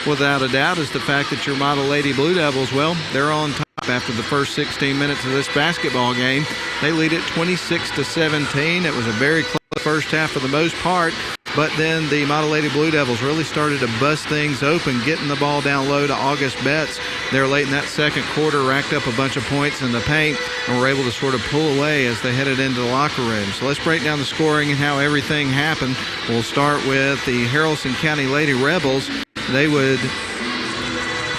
Speaker 2: without a doubt, is the fact that your Model Lady Blue Devils, well, they're on top after the first 16 minutes of this basketball game. They lead it 26-17. It was a very close first half for the most part, but then the Model Lady Blue Devils really started to bust things open, getting the ball down low to August Betts. They're late in that second quarter, racked up a bunch of points in the paint, and were able to sort of pull away as they headed into the locker room. So let's break down the scoring and how everything happened. We'll start with the Haralson County Lady Rebels. They would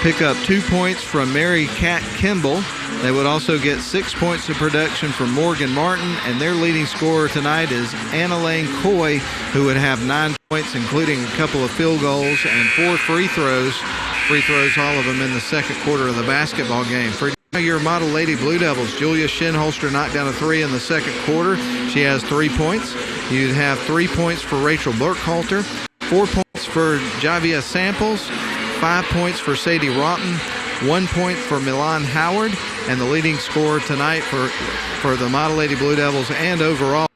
Speaker 2: pick up 2 points from Mary Cat Kimball. They would also get 6 points of production from Morgan Martin, and their leading scorer tonight is Anna Lane Coy, who would have 9 points, including a couple of field goals and 4 free throws, all of them in the second quarter of the basketball game. For your Model Lady Blue Devils, Julia Shinholster knocked down a 3 in the second quarter. She has 3 points. You'd have 3 points for Rachel Burkhalter, 4 points for Javia Samples, 5 points for Sadie Rotten, 1 point for Milan Howard, and the leading scorer tonight for the Model Lady Blue Devils and overall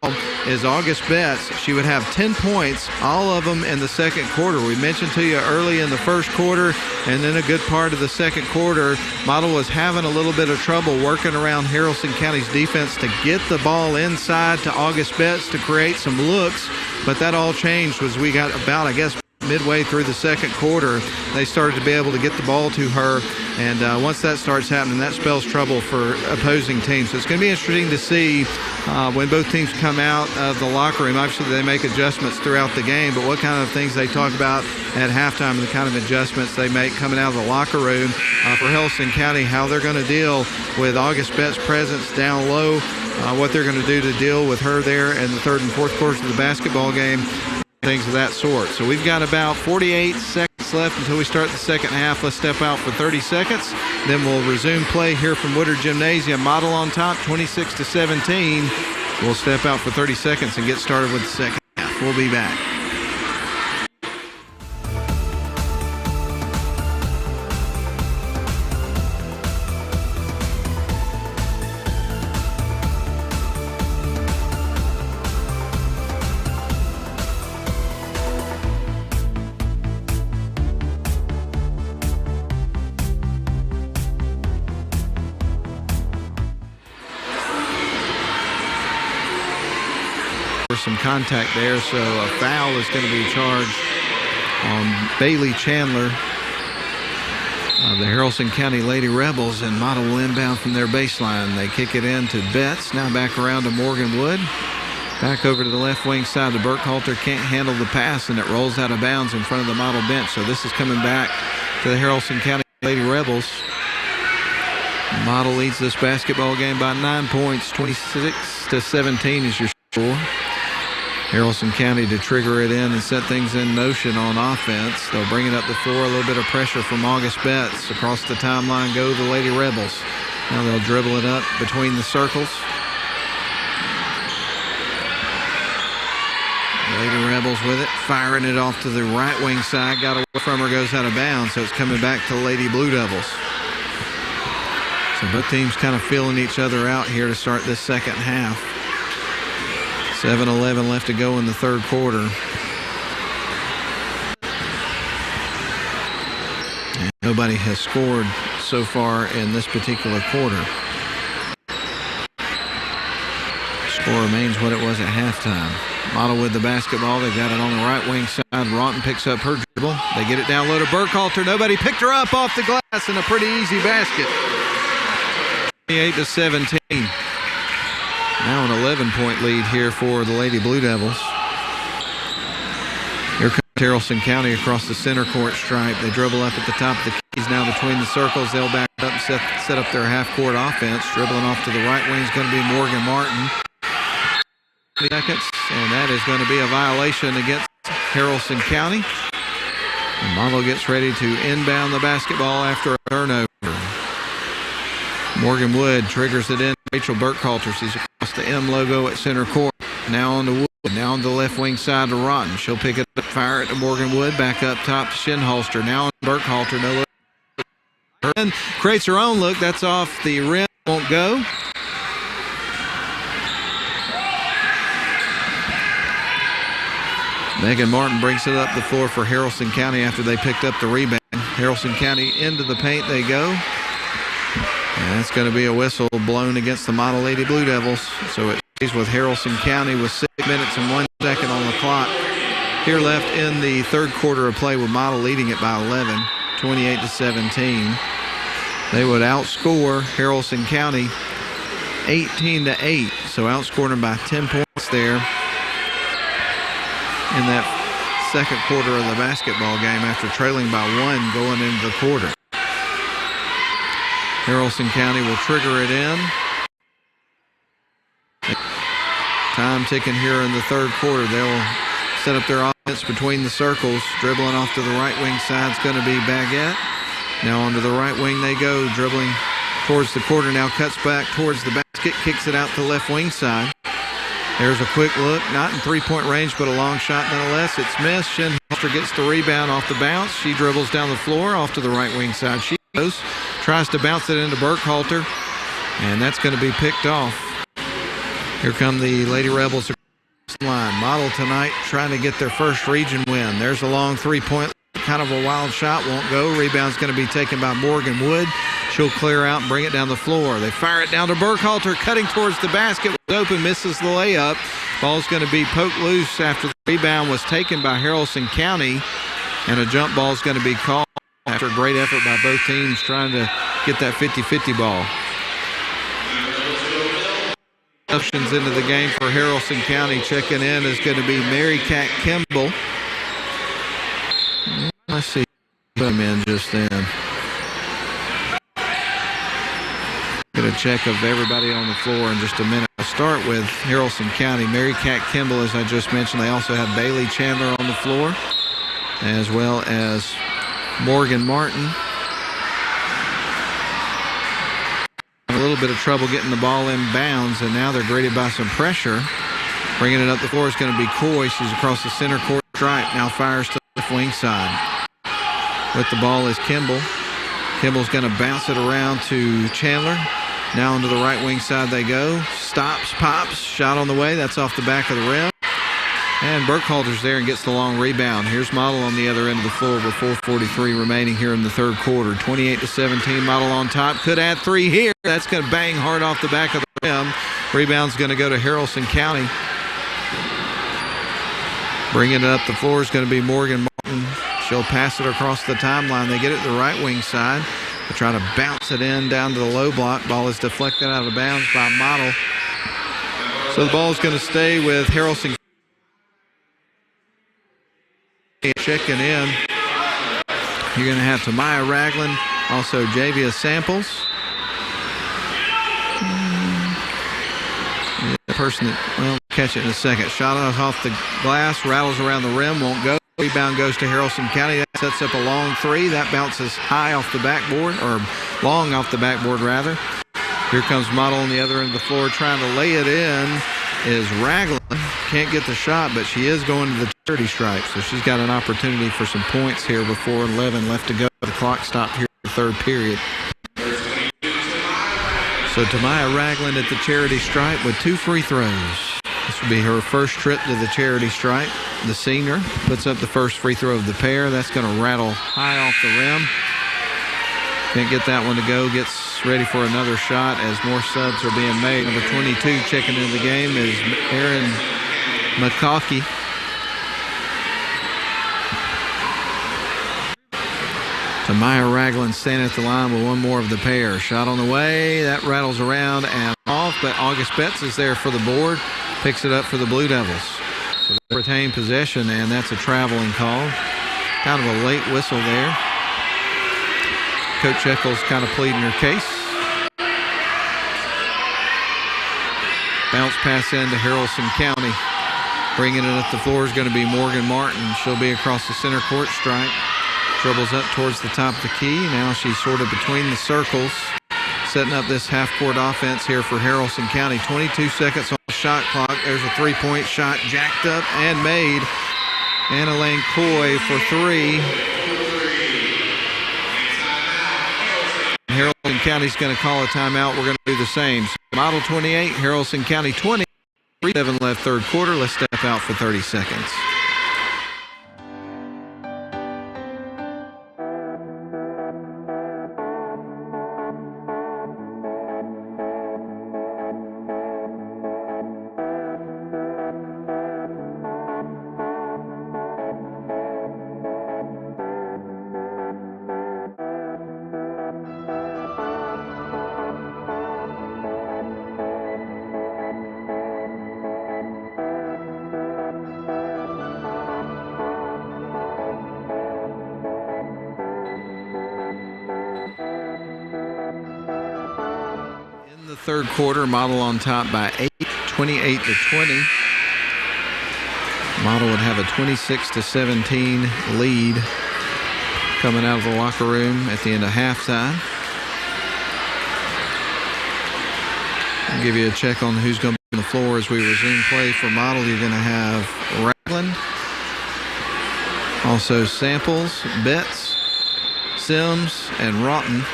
Speaker 2: is August Betts. She would have 10 points, all of them in the second quarter. We mentioned to you early in the first quarter and then a good part of the second quarter, Model was having a little bit of trouble working around Haralson County's defense to get the ball inside to August Betts to create some looks, but that all changed as we got about, I guess, midway through the second quarter. They started to be able to get the ball to her, and once that starts happening, that spells trouble for opposing teams. So it's going to be interesting to see when both teams come out of the locker room. Obviously, they make adjustments throughout the game, but what kind of things they talk about at halftime and the kind of adjustments they make coming out of the locker room for Haralson County, how they're going to deal with August Betts' presence down low, what they're going to do to deal with her there in the third and fourth quarters of the basketball game, things of that sort. So we've got about 48 seconds left until we start the second half. Let's step out for 30 seconds. Then we'll resume play here from Woodard Gymnasium. Model on top, 26-17. We'll step out for 30 seconds and get started with the second half. We'll be back. Some contact there, so a foul is going to be charged on Bailey Chandler of the Haralson County Lady Rebels, and Model will inbound from their baseline. They kick it in to Betts, now back around to Morgan Wood, back over to the left wing side to Burkhalter. Can't handle the pass, and it rolls out of bounds in front of the Model bench. So this is coming back to the Haralson County Lady Rebels. Model leads this basketball game by 9 points. 26-17 is your score. Haralson County to trigger it in and set things in motion on offense. They'll bring it up the floor. A little bit of pressure from August Betts. Across the timeline go the Lady Rebels. Now they'll dribble it up between the circles. Lady Rebels with it, firing it off to the right wing side. Got away from her, goes out of bounds, so it's coming back to Lady Blue Devils. So both teams kind of feeling each other out here to start this second half. 7:11 left to go in the third quarter. And nobody has scored so far in this particular quarter. Score remains what it was at halftime. Model with the basketball. They've got it on the right wing side. Ronton picks up her dribble. They get it down low to Burkhalter. Nobody picked her up off the glass in a pretty easy basket. 28-17. Now an 11-point lead here for the Lady Blue Devils. Here comes Haralson County across the center court stripe. They dribble up at the top of the keys now between the circles. They'll back up and set up their half-court offense. Dribbling off to the right wing is going to be Morgan Martin. Seconds, and that is going to be a violation against Haralson County. And Model gets ready to inbound the basketball after a turnover. Morgan Wood triggers it in. Rachel Burkhalter. She's across the M logo at center court. Now on to Wood. Now on the left wing side to Rotten. She'll pick it up, fire it to Morgan Wood. Back up top to Shinholster. Now on Burkhalter. No look. Her creates her own look. That's off the rim. Won't go. Megan Martin brings it up the floor for Haralson County after they picked up the rebound. Haralson County into the paint they go. And that's going to be a whistle blown against the Model Lady Blue Devils. So it stays with Haralson County with 6 minutes and 1 second on the clock. Here left in the third quarter of play with Model leading it by 11, 28-17. They would outscore Haralson County 18-8. So outscored them by 10 points there in that second quarter of the basketball game after trailing by 1 going into the quarter. Haralson County will trigger it in. Time ticking here in the third quarter. They'll set up their offense between the circles. Dribbling off to the right wing side is going to be Baguette. Now onto the right wing they go. Dribbling towards the quarter. Now cuts back towards the basket. Kicks it out to the left wing side. There's a quick look. Not in three-point range, but a long shot nonetheless. It's missed. Shinholster gets the rebound off the bounce. She dribbles down the floor off to the right wing side. She goes. Tries to bounce it into Burkhalter, and that's going to be picked off. Here come the Lady Rebels line. Model tonight trying to get their first region win. There's a long three-point, kind of a wild shot, won't go. Rebound's going to be taken by Morgan Wood. She'll clear out and bring it down the floor. They fire it down to Burkhalter, cutting towards the basket. Was open, misses the layup. Ball's going to be poked loose after the rebound was taken by Haralson County, and a jump ball is going to be called after a great effort by both teams trying to get that 50-50 ball. Options into the game for Haralson County. Checking in is going to be Mary Cat Kimball. I see him in just then. Get a check of everybody on the floor in just a minute. I'll start with Haralson County. Mary Cat Kimball, as I just mentioned. They also have Bailey Chandler on the floor, as well as Morgan Martin. A little bit of trouble getting the ball in bounds, and now they're greeted by some pressure. Bringing it up the floor is going to be Coy. She's across the center court stripe. Now fires to the left wing side. With the ball is Kimball. Kimball's going to bounce it around to Chandler. Now onto the right wing side they go. Stops, pops, shot on the way. That's off the back of the rim. And Burkhalter's there and gets the long rebound. Here's Model on the other end of the floor with 4:43 remaining here in the third quarter. 28-17, Model on top. Could add three here. That's going to bang hard off the back of the rim. Rebound's going to go to Haralson County. Bringing it up the floor is going to be Morgan Martin. She'll pass it across the timeline. They get it to the right wing side. They try to bounce it in down to the low block. Ball is deflected out of bounds by Model. So the ball is going to stay with Haralson. Checking in, you're going to have Tamaya Ragland, also Javia Samples. The person that, well, catch it in a second. Shot off the glass, rattles around the rim, won't go. Rebound goes to Haralson County. That sets up a long three. That bounces high off the backboard, or long off the backboard, rather. Here comes Model on the other end of the floor trying to lay it in. Is Ragland. Can't get the shot, but she is going to the charity stripe, so she's got an opportunity for some points here before 11 left to go. The clock stopped here in the third period. So Tamaya Ragland at the charity stripe with 2 free throws. This will be her first trip to the charity stripe. The senior puts up the first free throw of the pair. That's going to rattle high off the rim. Can't get that one to go. Gets ready for another shot as more subs are being made. Number 22 checking into the game is Aaron McCoskey. Tamaya Ragland standing at the line with one more of the pair. Shot on the way. That rattles around and off, but August Betts is there for the board. Picks it up for the Blue Devils. So they retain possession, and that's a traveling call. Kind of a late whistle there. Coach Eccles kind of pleading her case. Bounce pass into Haralson County. Bringing it up the floor is going to be Morgan Martin. She'll be across the center court stripe. Dribbles up towards the top of the key. Now she's sort of between the circles. Setting up this half-court offense here for Haralson County. 22 seconds on the shot clock. There's a three-point shot jacked up and made. Anna Lane Coy for three. Haralson County's going to call a timeout. We're going to do the same. So Model 28, Haralson County 20. 7 left third quarter. Let's step out for 30 seconds. Third quarter, Model on top by 8, 28-20. Model would have a 26-17 lead coming out of the locker room at the end of halftime. I'll give you a check on who's going to be on the floor as we resume play for Model. You're going to have Ragland, also Samples, Betts, Sims, and Rotten.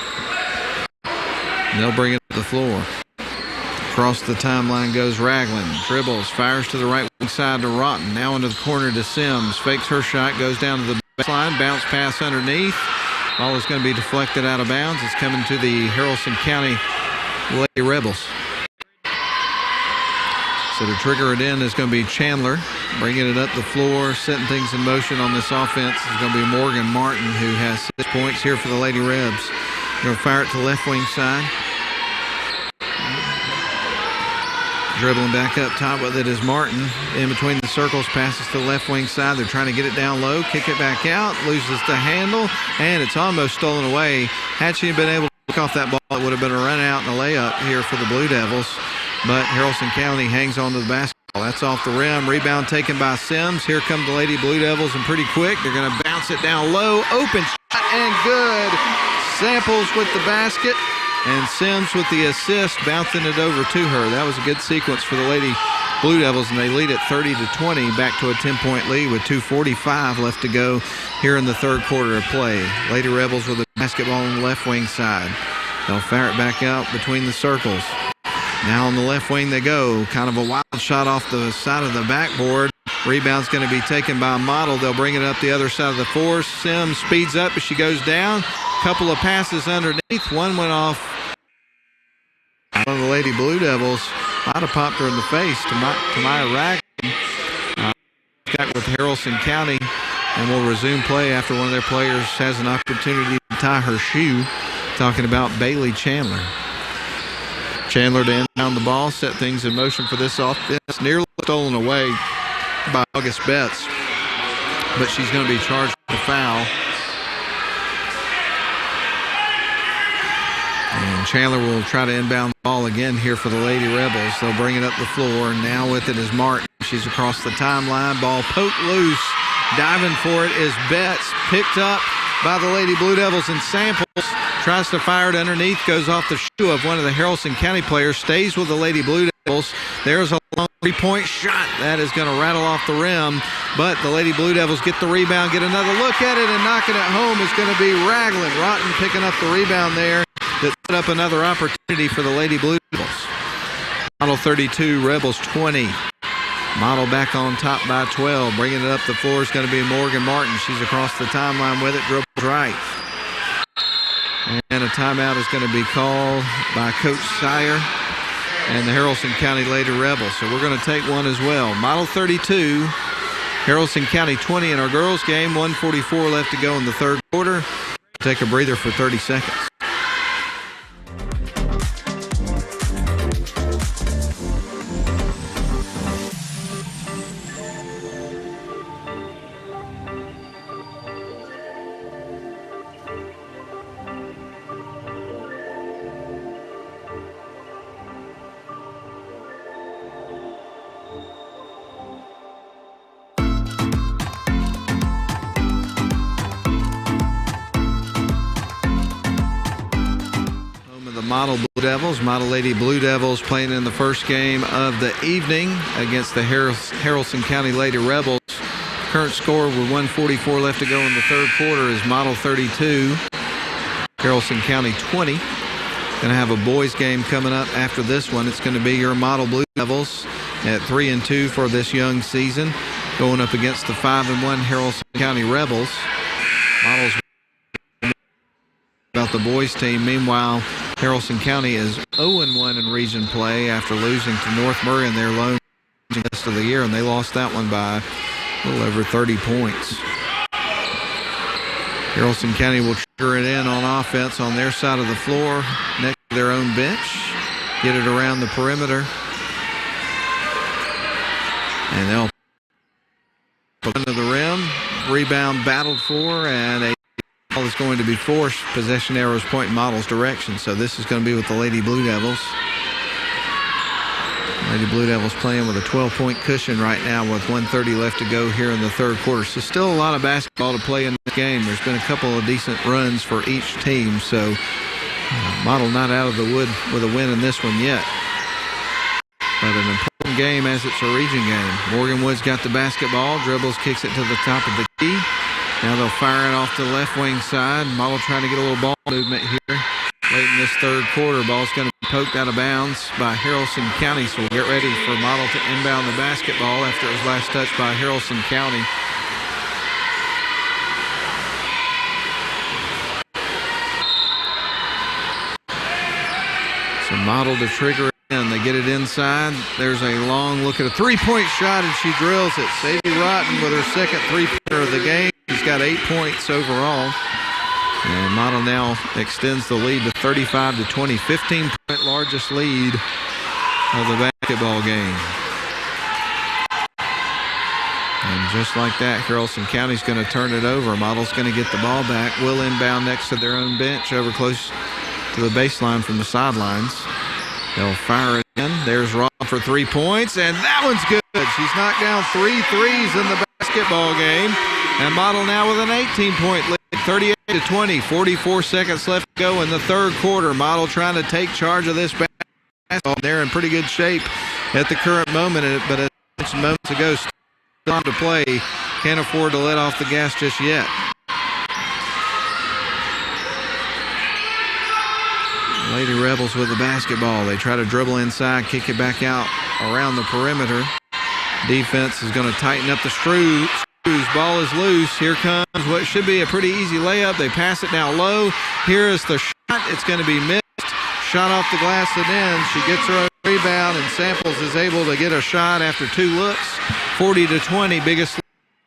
Speaker 2: And they'll bring it to the floor. Across the timeline goes Ragland. Dribbles, fires to the right side to Rotten. Now into the corner to Sims. Fakes her shot, goes down to the baseline. Bounce pass underneath. Ball is going to be deflected out of bounds. It's coming to the Haralson County Lady Rebels. So to trigger it in is going to be Chandler. Bringing it up the floor, setting things in motion on this offense is going to be Morgan Martin, who has 6 points here for the Lady Rebs. Going to fire it to left wing side. Dribbling back up top with it is Martin. In between the circles, passes to the left wing side. They're trying to get it down low, kick it back out, loses the handle, and it's almost stolen away. Had she been able to pick off that ball, it would have been a run out and a layup here for the Blue Devils. But Haralson County hangs on to the basketball. That's off the rim. Rebound taken by Sims. Here come the Lady Blue Devils, and pretty quick. They're going to bounce it down low. Open shot and good. Samples with the basket. And Sims with the assist, bouncing it over to her. That was a good sequence for the Lady Blue Devils, and they lead it 30-20, back to a 10-point lead with 2:45 left to go here in the third quarter of play. Lady Rebels with the basketball on the left wing side. They'll fire it back out between the circles. Now on the left wing they go. Kind of a wild shot off the side of the backboard. Rebound's going to be taken by Model. They'll bring it up the other side of the floor. Sims speeds up as she goes down. Couple of passes underneath. One went off out of the Lady Blue Devils. Might have popped her in the face. Tamaya Ragland got with Haralson County, and will resume play after one of their players has an opportunity to tie her shoe. Talking about Bailey Chandler. Chandler to inbound the ball, set things in motion for this offense. Nearly stolen away by August Betts, but she's going to be charged with a foul. And Chandler will try to inbound the ball again here for the Lady Rebels. They'll bring it up the floor. Now with it is Martin. She's across the timeline. Ball poked loose. Diving for it is Betts. Picked up by the Lady Blue Devils and Samples. Tries to fire it underneath. Goes off the shoe of one of the Haralson County players. Stays with the Lady Blue Devils. There's a long three-point shot. That is going to rattle off the rim. But the Lady Blue Devils get the rebound, get another look at it, and knocking it home is going to be Ragland. Rotten picking up the rebound there. That set up another opportunity for the Lady Blue Devils. Model 32, Rebels 20. Model back on top by 12. Bringing it up the floor is going to be Morgan Martin. She's across the timeline with it, dribbles right. And a timeout is going to be called by Coach Sire and the Haralson County Lady Rebels. So we're going to take one as well. Model 32, Haralson County 20 in our girls game. 1:44 left to go in the third quarter. Take a breather for 30 seconds. Model Blue Devils, Model Lady Blue Devils playing in the first game of the evening against the Haralson County Lady Rebels. Current score with 1:44 left to go in the third quarter is Model 32, Haralson County 20. Going to have a boys game coming up after this one. It's going to be your Model Blue Devils at 3-2 for this young season, going up against the 5-1 Haralson County Rebels. Models about the boys team. Meanwhile, Haralson County is 0-1 in region play after losing to North Murray in their lone rest of the year, and they lost that one by a little over 30 points. Haralson County will trigger it in on offense on their side of the floor next to their own bench. Get it around the perimeter. And they'll put it to the rim. Rebound battled for, and a ball is going to be forced. Possession arrows pointing Model's direction. So this is going to be with the Lady Blue Devils. Lady Blue Devils playing with a 12-point cushion right now with 1:30 left to go here in the third quarter. So still a lot of basketball to play in this game. There's been a couple of decent runs for each team. So Model not out of the wood with a win in this one yet. But an important game as it's a region game. Morgan Woods got the basketball, dribbles, kicks it to the top of the key. Now they'll fire it off to the left wing side. Model trying to get a little ball movement here late in this third quarter. Ball's going to be poked out of bounds by Haralson County, so we'll get ready for Model to inbound the basketball after it was last touched by Haralson County. So Model to trigger it in. They get it inside. There's a long look at a three-point shot, and she drills it. Sadie Rotten with her second three-pointer of the game. She's got 8 points overall. And Model now extends the lead to 35-20, 15-point largest lead of the basketball game. And just like that, Haralson County's going to turn it over. Model's going to get the ball back. Will inbound next to their own bench over close to the baseline from the sidelines. They'll fire it in. There's Rob for 3 points, and that one's good. She's knocked down 3 threes in the basketball game. And Model now with an 18-point lead, 38-20, 44 seconds left to go in the third quarter. Model trying to take charge of this basketball. They're in pretty good shape at the current moment, but as I mentioned moments ago, still on to play. Can't afford to let off the gas just yet. Lady Rebels with the basketball. They try to dribble inside, kick it back out around the perimeter. Defense is going to tighten up the screws. Ball is loose. Here comes what should be a pretty easy layup. They pass it now low. Here is the shot. It's going to be missed. Shot off the glass and in. She gets her own rebound, and Samples is able to get a shot after 2 looks. 40-20. Biggest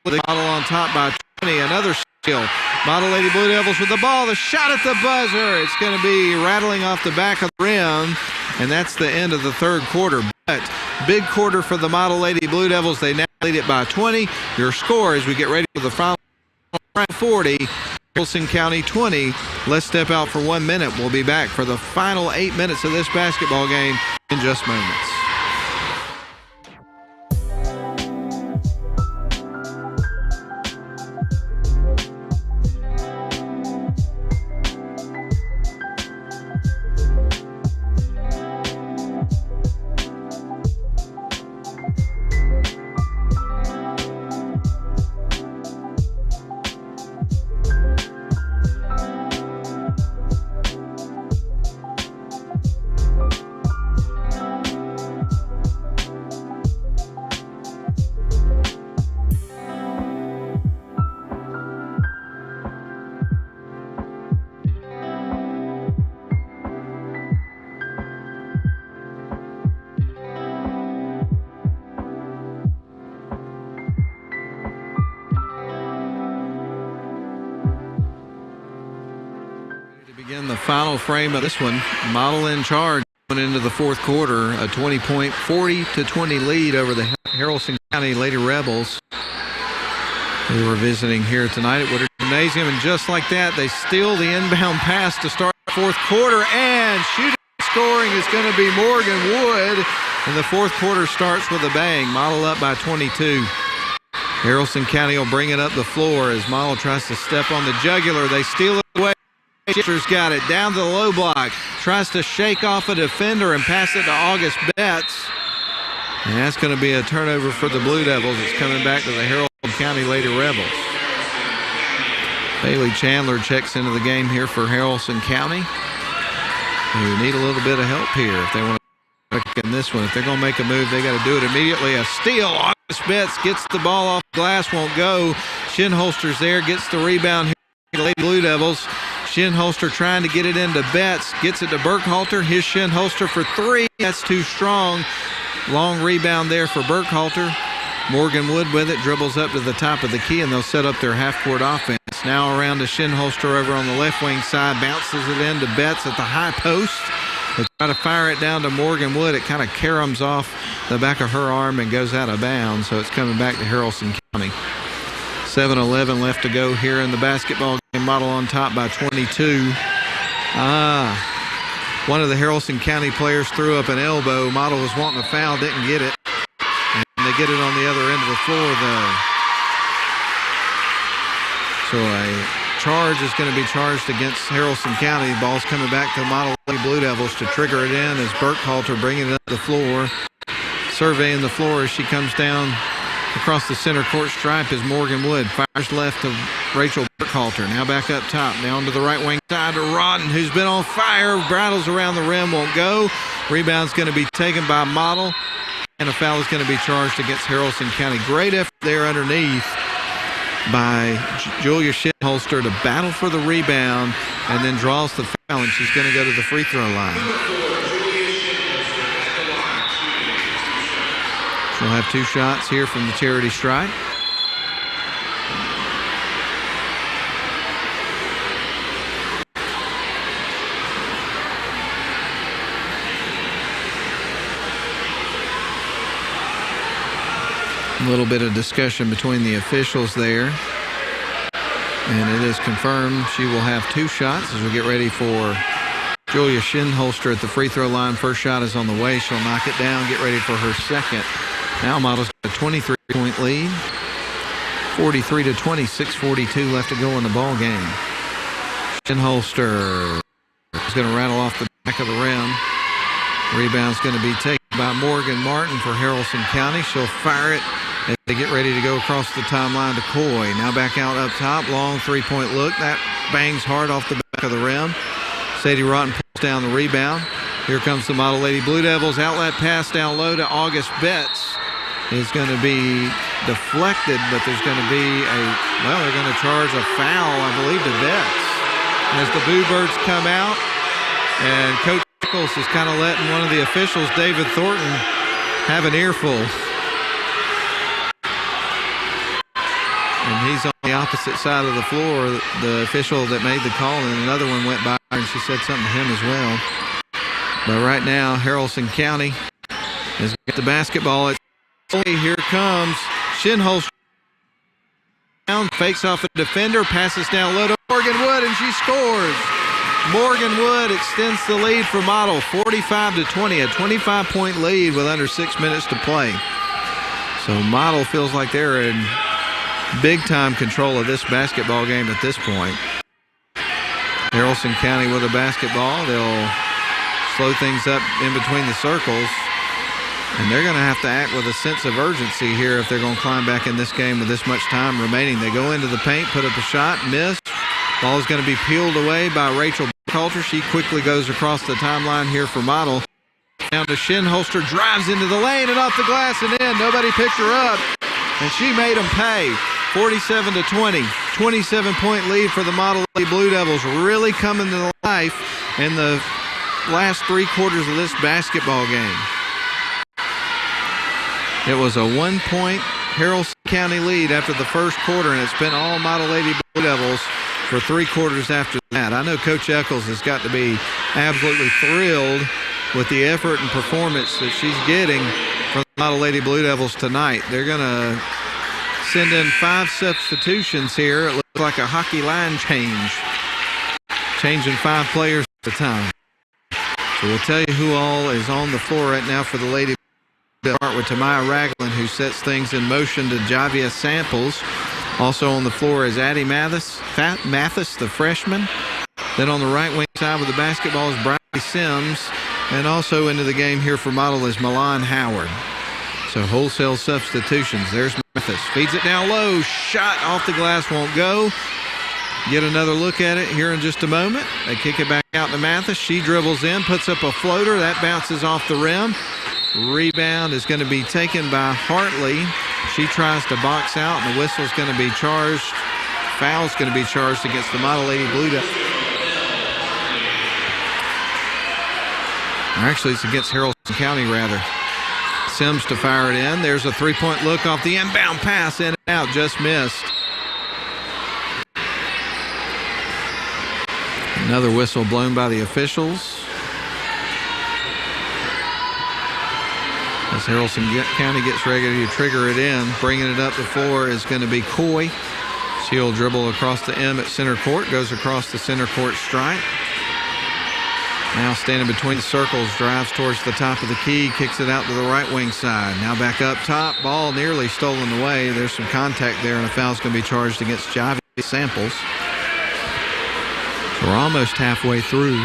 Speaker 2: Model on top by 20. Another steal. Model Lady Blue Devils with the ball. The shot at the buzzer. It's going to be rattling off the back of the rim, and that's the end of the third quarter. But big quarter for the Model Lady Blue Devils. They now lead it by 20. Your score as we get ready for the final 40. Haralson County 20. Let's step out for 1 minute. We'll be back for the final 8 minutes of this basketball game in just moments. The final frame of this one, Model in charge going into the fourth quarter, a 20-point, 40-20 lead over the Haralson County Lady Rebels. They were visiting here tonight at Woodard Gymnasium, and just like that, they steal the inbound pass to start the fourth quarter, and shooting and scoring is going to be Morgan Wood, and the fourth quarter starts with a bang. Model up by 22. Haralson County will bring it up the floor as Model tries to step on the jugular. They steal it away. Shifter's got it down to the low block. Tries to shake off a defender and pass it to August Betts. And that's going to be a turnover for the Blue Devils. It's coming back to the Haralson County Lady Rebels. Bailey Chandler checks into the game here for Haralson County. They need a little bit of help here if they want to in this one. If they're going to make a move, they got to do it immediately. A steal. August Betts gets the ball off the glass, won't go. Shinholster's there, gets the rebound here for the Lady Blue Devils. Shinholster trying to get it into Betts. Gets it to Burkhalter. Here's Shinholster for 3. That's too strong. Long rebound there for Burkhalter. Morgan Wood with it. Dribbles up to the top of the key, and they'll set up their half-court offense. Now around to Shinholster over on the left wing side. Bounces it into Betts at the high post. They try to fire it down to Morgan Wood. It kind of caroms off the back of her arm and goes out of bounds, so it's coming back to Haralson County. 7:11 left to go here in the basketball game. Model on top by 22. One of the Haralson County players threw up an elbow. Model was wanting a foul, didn't get it. And they get it on the other end of the floor, though. So a charge is going to be charged against Haralson County. The ball's coming back to Model Blue Devils to trigger it in as Burkhalter bringing it up the floor. Surveying the floor as she comes down across the center court stripe is Morgan Wood. Fires left to Rachel Burkhalter. Now back up top. Down to the right wing side to Rodden, who's been on fire. Rattles around the rim, won't go. Rebound's going to be taken by Model. And a foul is going to be charged against Haralson County. Great effort there underneath by Julia Shinholster to battle for the rebound and then draws the foul, and she's going to go to the free throw line. She'll have 2 shots here from the charity stripe. A little bit of discussion between the officials there. And it is confirmed she will have 2 shots as we get ready for Julia Shinholster at the free throw line. First shot is on the way. She'll knock it down, get ready for her second. Now Model's got a 23-point lead. 43-20, 6:42 left to go in the ball game. Shinholster is going to rattle off the back of the rim. Rebound's going to be taken by Morgan Martin for Haralson County. She'll fire it as they get ready to go across the timeline to Coy. Now back out up top. Long 3-point look. That bangs hard off the back of the rim. Sadie Rotten pulls down the rebound. Here comes the Model Lady Blue Devils. Outlet pass down low to August Betts. Is going to be deflected, but there's going to be they're going to charge a foul, I believe, to Betts. As the Boo Birds come out, and Coach Nichols is kind of letting one of the officials, David Thornton, have an earful. And he's on the opposite side of the floor, the official that made the call, and another one went by and she said something to him as well. But right now, Haralson County has got the basketball. Here comes Shinholster. Fakes off a defender, passes down low to Morgan Wood, and she scores. Morgan Wood extends the lead for Model, 45-20, a 25-point lead with under 6 minutes to play. So Model feels like they're in big-time control of this basketball game at this point. Haralson County with a basketball. They'll slow things up in between the circles. And they're going to have to act with a sense of urgency here if they're going to climb back in this game with this much time remaining. They go into the paint, put up a shot, miss. Ball is going to be peeled away by Rachel Burkhalter. She quickly goes across the timeline here for Model. Down to Shinholster, drives into the lane and off the glass and in. Nobody picked her up, and she made them pay. 47-20, 27-point lead for the Model Lady Blue Devils, really coming to life in the last 3 quarters of this basketball game. It was a 1-point Haralson County lead after the first quarter, and it's been all Model Lady Blue Devils for 3 quarters after that. I know Coach Eccles has got to be absolutely thrilled with the effort and performance that she's getting from the Model Lady Blue Devils tonight. They're going to send in 5 substitutions here. It looks like a hockey line change, changing 5 players at a time. So we'll tell you who all is on the floor right now for the Lady. Start with Tamaya Ragland, who sets things in motion to Javia Samples. Also on the floor is Addie Mathis, the freshman. Then on the right wing side with the basketball is Bradley Sims. And also into the game here for Model is Milan Howard. So wholesale substitutions. There's Mathis. Feeds it down low. Shot off the glass, won't go. Get another look at it here in just a moment. They kick it back out to Mathis. She dribbles in, puts up a floater. That bounces off the rim. Rebound is going to be taken by Hartley. She tries to box out, and the whistle's going to be charged. Foul's going to be charged against the Model Lady Blue Devils. Actually, it's against Haralson County, rather. Sims to fire it in. There's a 3-point look off the inbound pass, in and out, just missed. Another whistle blown by the officials. As Haralson County gets ready to trigger it in, bringing it up the floor is going to be Coy. She'll dribble across the M at center court, goes across the center court stripe. Now standing between the circles, drives towards the top of the key, kicks it out to the right wing side. Now back up top, ball nearly stolen away. There's some contact there, and a foul's going to be charged against Javia Samples. So we're almost halfway through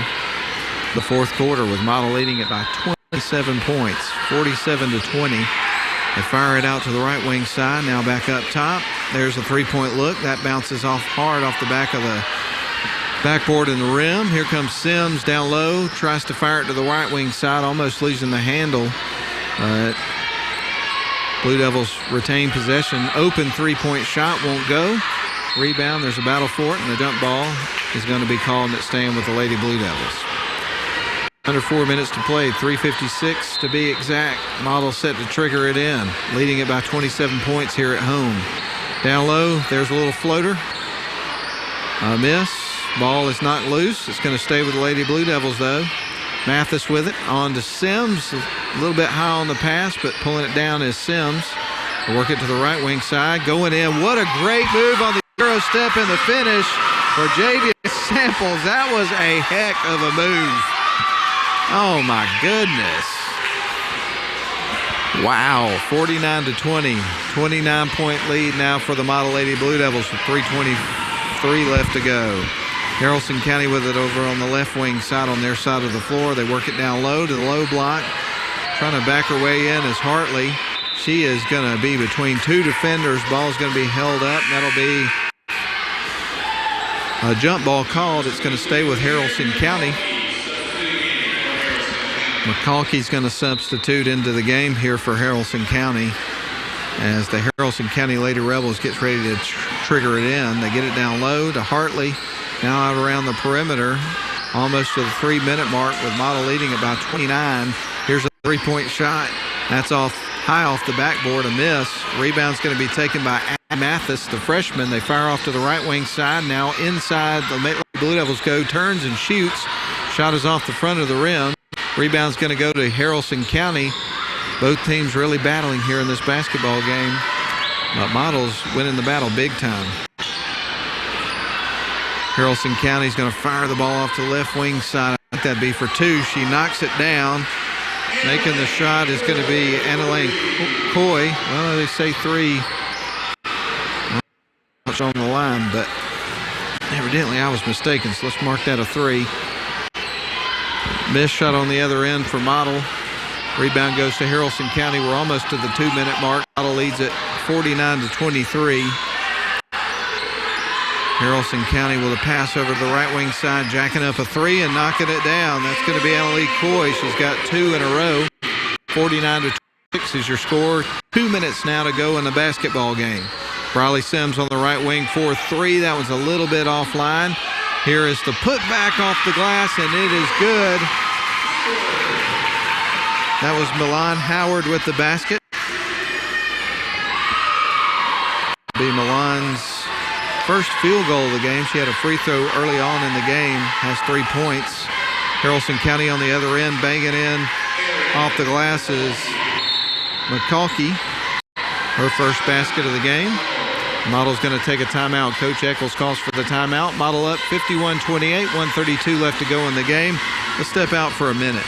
Speaker 2: the 4th quarter with Model leading it by 27 points, 47-20. They fire it out to the right wing side. Now back up top. There's a three-point look. That bounces off hard off the back of the backboard and the rim. Here comes Sims down low. Tries to fire it to the right wing side, almost losing the handle. Blue Devils retain possession. Open three-point shot won't go. Rebound, there's a battle for it, and the jump ball is going to be called, and it's staying with the Lady Blue Devils. Under 4 minutes to play, 3:56 to be exact. Model set to trigger it in, leading it by 27 points here at home. Down low, there's a little floater. A miss. Ball is not loose. It's going to stay with the Lady Blue Devils, though. Mathis with it. On to Sims. A little bit high on the pass, but pulling it down is Sims. Work it to the right wing side. Going in. What a great move on the Euro step in the finish for Javier Samples. That was a heck of a move. Oh, my goodness. Wow. 49-20. 29-point lead now for the Model Lady Blue Devils with 3:23 left to go. Haralson County with it over on the left wing side on their side of the floor. They work it down low to the low block. Trying to back her way in is Hartley. She is going to be between two defenders. Ball's going to be held up. That'll be a jump ball called. It's going to stay with Haralson County. McCalkey's going to substitute into the game here for Haralson County as the Haralson County Lady Rebels gets ready to trigger it in. They get it down low to Hartley. Now out around the perimeter, almost to the 3-minute mark with Model leading it by 29. Here's a three-point shot. That's high off the backboard, a miss. Rebound's going to be taken by Mathis, the freshman. They fire off to the right wing side. Now inside, the Blue Devils go, turns and shoots. Shot is off the front of the rim. Rebound's going to go to Haralson County. Both teams really battling here in this basketball game. But Model's winning the battle big time. Haralson County's going to fire the ball off to the left wing side. I think that'd be for two. She knocks it down. Making the shot is going to be Annalene Coy. Well, they say three. Not on the line, but evidently I was mistaken, so let's mark that a three. Missed shot on the other end for Model. Rebound goes to Haralson County. We're almost to the 2-minute mark. Model leads it 49-23. Haralson County with a pass over to the right wing side, jacking up a three and knocking it down. That's going to be Annalene Coy. She's got two in a row. 49-26 is your score. 2 minutes now to go in the basketball game. Briley Sims on the right wing for three. That was a little bit offline. Here is the putback off the glass, and it is good. That was Milan Howard with the basket. Be Milan's first field goal of the game. She had a free throw early on in the game, has 3 points. Haralson County on the other end, banging in off the glass is McCalkey. Her first basket of the game. Model's going to take a timeout. Coach Eccles calls for the timeout. Model up 51-28, 1:32 left to go in the game. Let's step out for a minute.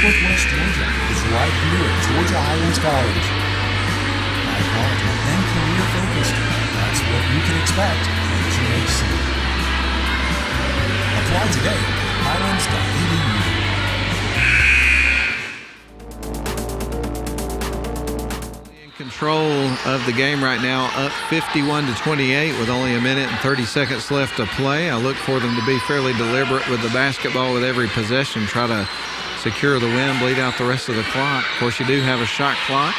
Speaker 1: Northwest Georgia is right here at Georgia Highlands College. High quality and career focused. That's what you can expect at GHC. Apply today at highlands.edu.
Speaker 2: In control of the game right now, up 51-28 with only a minute and 30 seconds left to play. I look for them to be fairly deliberate with the basketball with every possession, try to secure the win, bleed out the rest of the clock. Of course, you do have a shot clock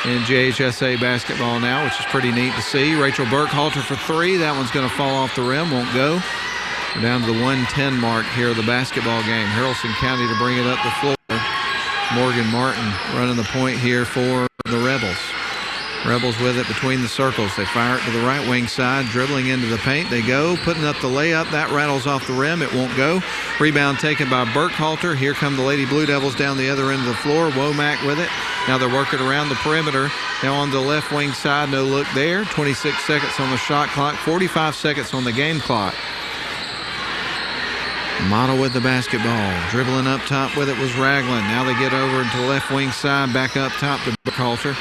Speaker 2: in JHSA basketball now, which is pretty neat to see. Rachel Burkhalter for three. That one's going to fall off the rim, won't go. We're down to the 1:10 mark here of the basketball game. Haralson County to bring it up the floor. Morgan Martin running the point here for the Rebels. Rebels with it between the circles. They fire it to the right wing side, dribbling into the paint. They go, putting up the layup. That rattles off the rim. It won't go. Rebound taken by Burkhalter. Here come the Lady Blue Devils down the other end of the floor. Womack with it. Now they're working around the perimeter. Now on the left wing side, no look there. 26 seconds on the shot clock, 45 seconds on the game clock. Model with the basketball. Dribbling up top with it was Ragland. Now they get over to the left wing side, back up top to Burkhalter.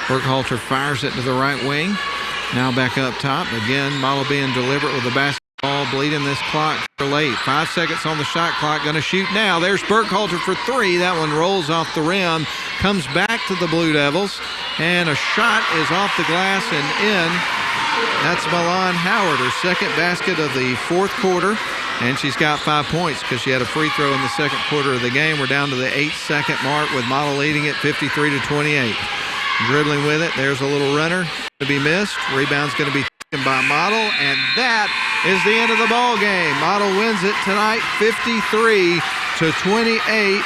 Speaker 2: Burkhalter fires it to the right wing. Now back up top. Again, Model being deliberate with the basketball, bleeding this clock for late. 5 seconds on the shot clock. Going to shoot now. There's Burkhalter for three. That one rolls off the rim. Comes back to the Blue Devils. And a shot is off the glass and in. That's Milan Howard, her second basket of the fourth quarter. And she's got 5 points because she had a free throw in the second quarter of the game. We're down to the 8-second mark with Model leading it 53-28. Dribbling with it. There's a little runner to be missed. Rebound's going to be taken by Model, and that is the end of the ball game. Model wins it tonight, 53-28.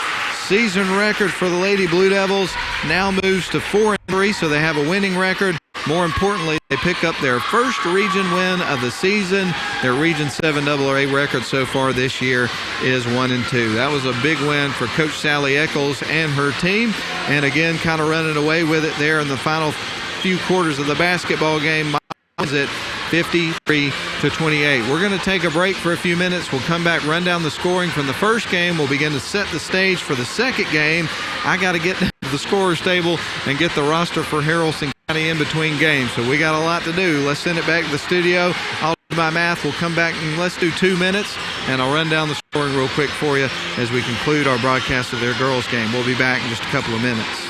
Speaker 2: Season record for the Lady Blue Devils now moves to 4-3, so they have a winning record. More importantly, they pick up their first region win of the season. Their Region 7 AA record so far this year is 1-2. That was a big win for Coach Sally Eccles and her team. And again, kind of running away with it there in the final few quarters of the basketball game. Is it 53-28. We're going to take a break for a few minutes. We'll come back, run down the scoring from the first game. We'll begin to set the stage for the second game. I got to get down to the scorer's table and get the roster for Haralson County in between games. So we got a lot to do. Let's send it back to the studio. I'll do my math. We'll come back and let's do 2 minutes, and I'll run down the scoring real quick for you as we conclude our broadcast of their girls game. We'll be back in just a couple of minutes.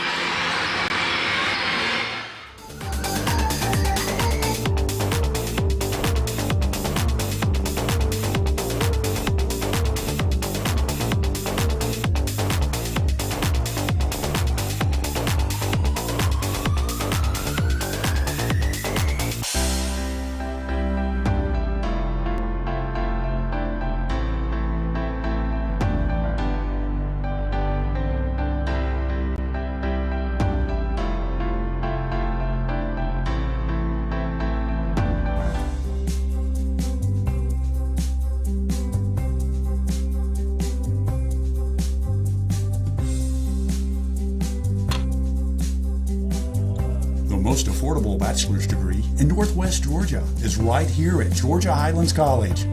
Speaker 1: Most affordable bachelor's degree in Northwest Georgia is right here at Georgia Highlands College.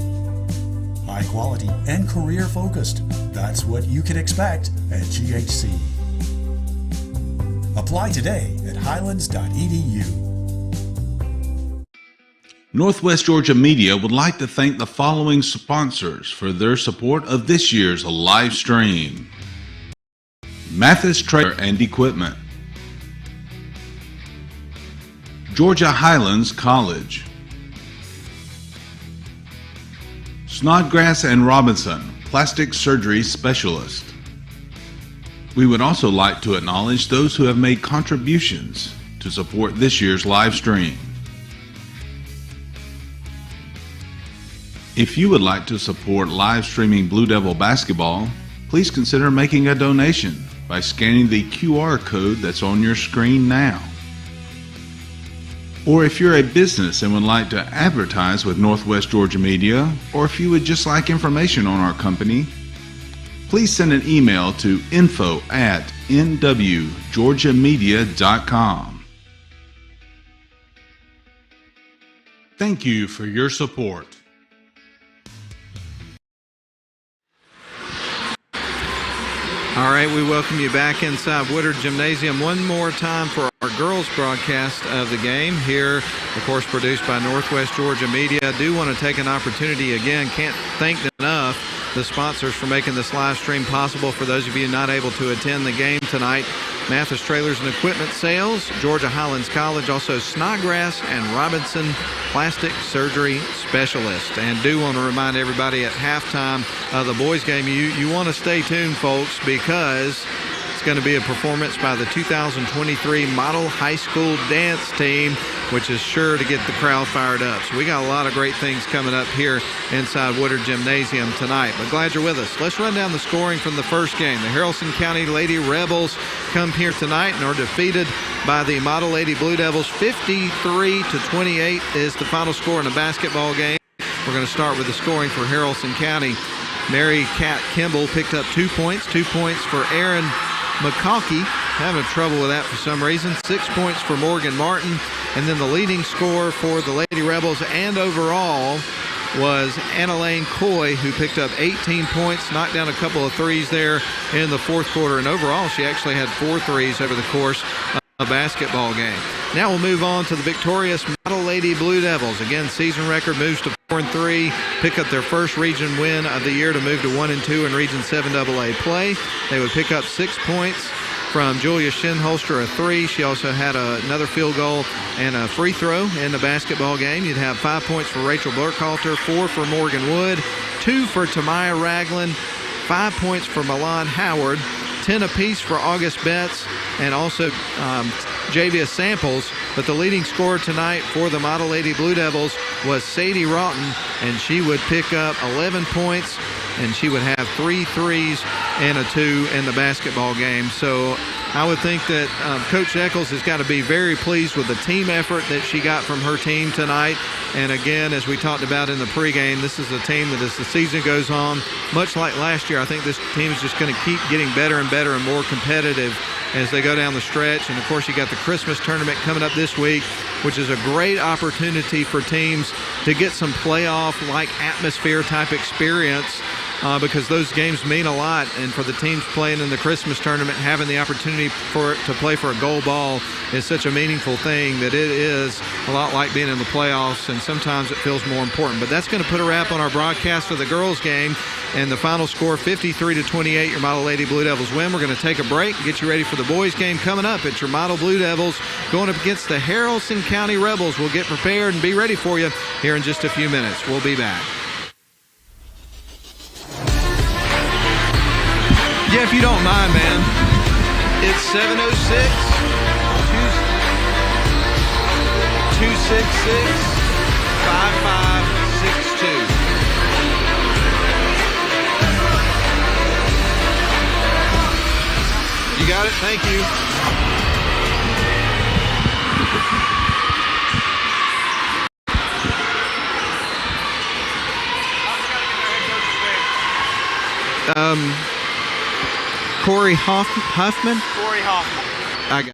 Speaker 1: High quality and career focused. That's what you can expect at GHC. Apply today at highlands.edu.
Speaker 3: Northwest Georgia Media would like to thank the following sponsors for their support of this year's live stream: Mathis Trailer and Equipment, Georgia Highlands College, Snodgrass and Robinson, Plastic Surgery Specialist. We would also like to acknowledge those who have made contributions to support this year's live stream. If you would like to support live streaming Blue Devil basketball, please consider making a donation by scanning the QR code that's on your screen now. Or if you're a business and would like to advertise with Northwest Georgia Media, or if you would just like information on our company, please send an email to info@nwgeorgiamedia.com. Thank you for your support.
Speaker 2: All right, we welcome you back inside Woodard Gymnasium one more time for our girls broadcast of the game here, of course, produced by Northwest Georgia Media. I do want to take an opportunity again, can't thank enough the sponsors for making this live stream possible. For those of you not able to attend the game tonight, Mathis Trailers and Equipment Sales, Georgia Highlands College, also Snodgrass and Robinson Plastic Surgery Specialist. And do want to remind everybody at halftime of the boys game, you want to stay tuned, folks, because it's going to be a performance by the 2023 Model High School Dance Team, which is sure to get the crowd fired up. So we got a lot of great things coming up here inside Woodard Gymnasium tonight. But glad you're with us. Let's run down the scoring from the first game. The Haralson County Lady Rebels come here tonight and are defeated by the Model Lady Blue Devils. 53-28 is the final score in a basketball game. We're going to start with the scoring for Haralson County. Mary Cat Kimball picked up 2 points. 2 points for Aaron McCalkey, having trouble with that for some reason. 6 points for Morgan Martin. And then the leading scorer for the Lady Rebels and overall was Anna Lane Coy, who picked up 18 points, knocked down a couple of threes there in the fourth quarter. And overall, she actually had 4 threes over the course of a basketball game. Now we'll move on to the victorious Model Lady Blue Devils. Again, season record moves to 4-3, pick up their first region win of the year to move to 1-2 in Region 7AA play. They would pick up 6 points from Julia Shinholster, a 3. She also had another field goal and a free throw in the basketball game. You'd have 5 points for Rachel Burkhalter, 4 for Morgan Wood, 2 for Tamaya Ragland, 5 points for Milan Howard, 10 apiece for August Betts, and also Javia Samples. But the leading scorer tonight for the Model Lady Blue Devils was Sadie Roughton, and she would pick up 11 points, and she would have 3 threes and a 2 in the basketball game. So I would think that Coach Eccles has got to be very pleased with the team effort that she got from her team tonight. And again, as we talked about in the pregame, this is a team that as the season goes on, much like last year, I think this team is just going to keep getting better and better and more competitive as they go down the stretch. And of course, you got the Christmas tournament coming up this week, which is a great opportunity for teams to get some playoff-like atmosphere type experience, because those games mean a lot. And for the teams playing in the Christmas tournament, having the opportunity to play for a gold ball is such a meaningful thing that it is a lot like being in the playoffs, and sometimes it feels more important. But that's going to put a wrap on our broadcast of the girls game, and the final score 53-28, your Model Lady Blue Devils win. We're going to take a break and get you ready for the boys game coming up. It's your Model Blue Devils going up against the Haralson County Rebels. We'll get prepared and be ready for you here in just a few minutes. We'll be back. Yeah, if you don't mind, man. It's 706 266 5562. You got it? Thank you. Corey Huffman?
Speaker 4: Corey Hoffman.
Speaker 2: I got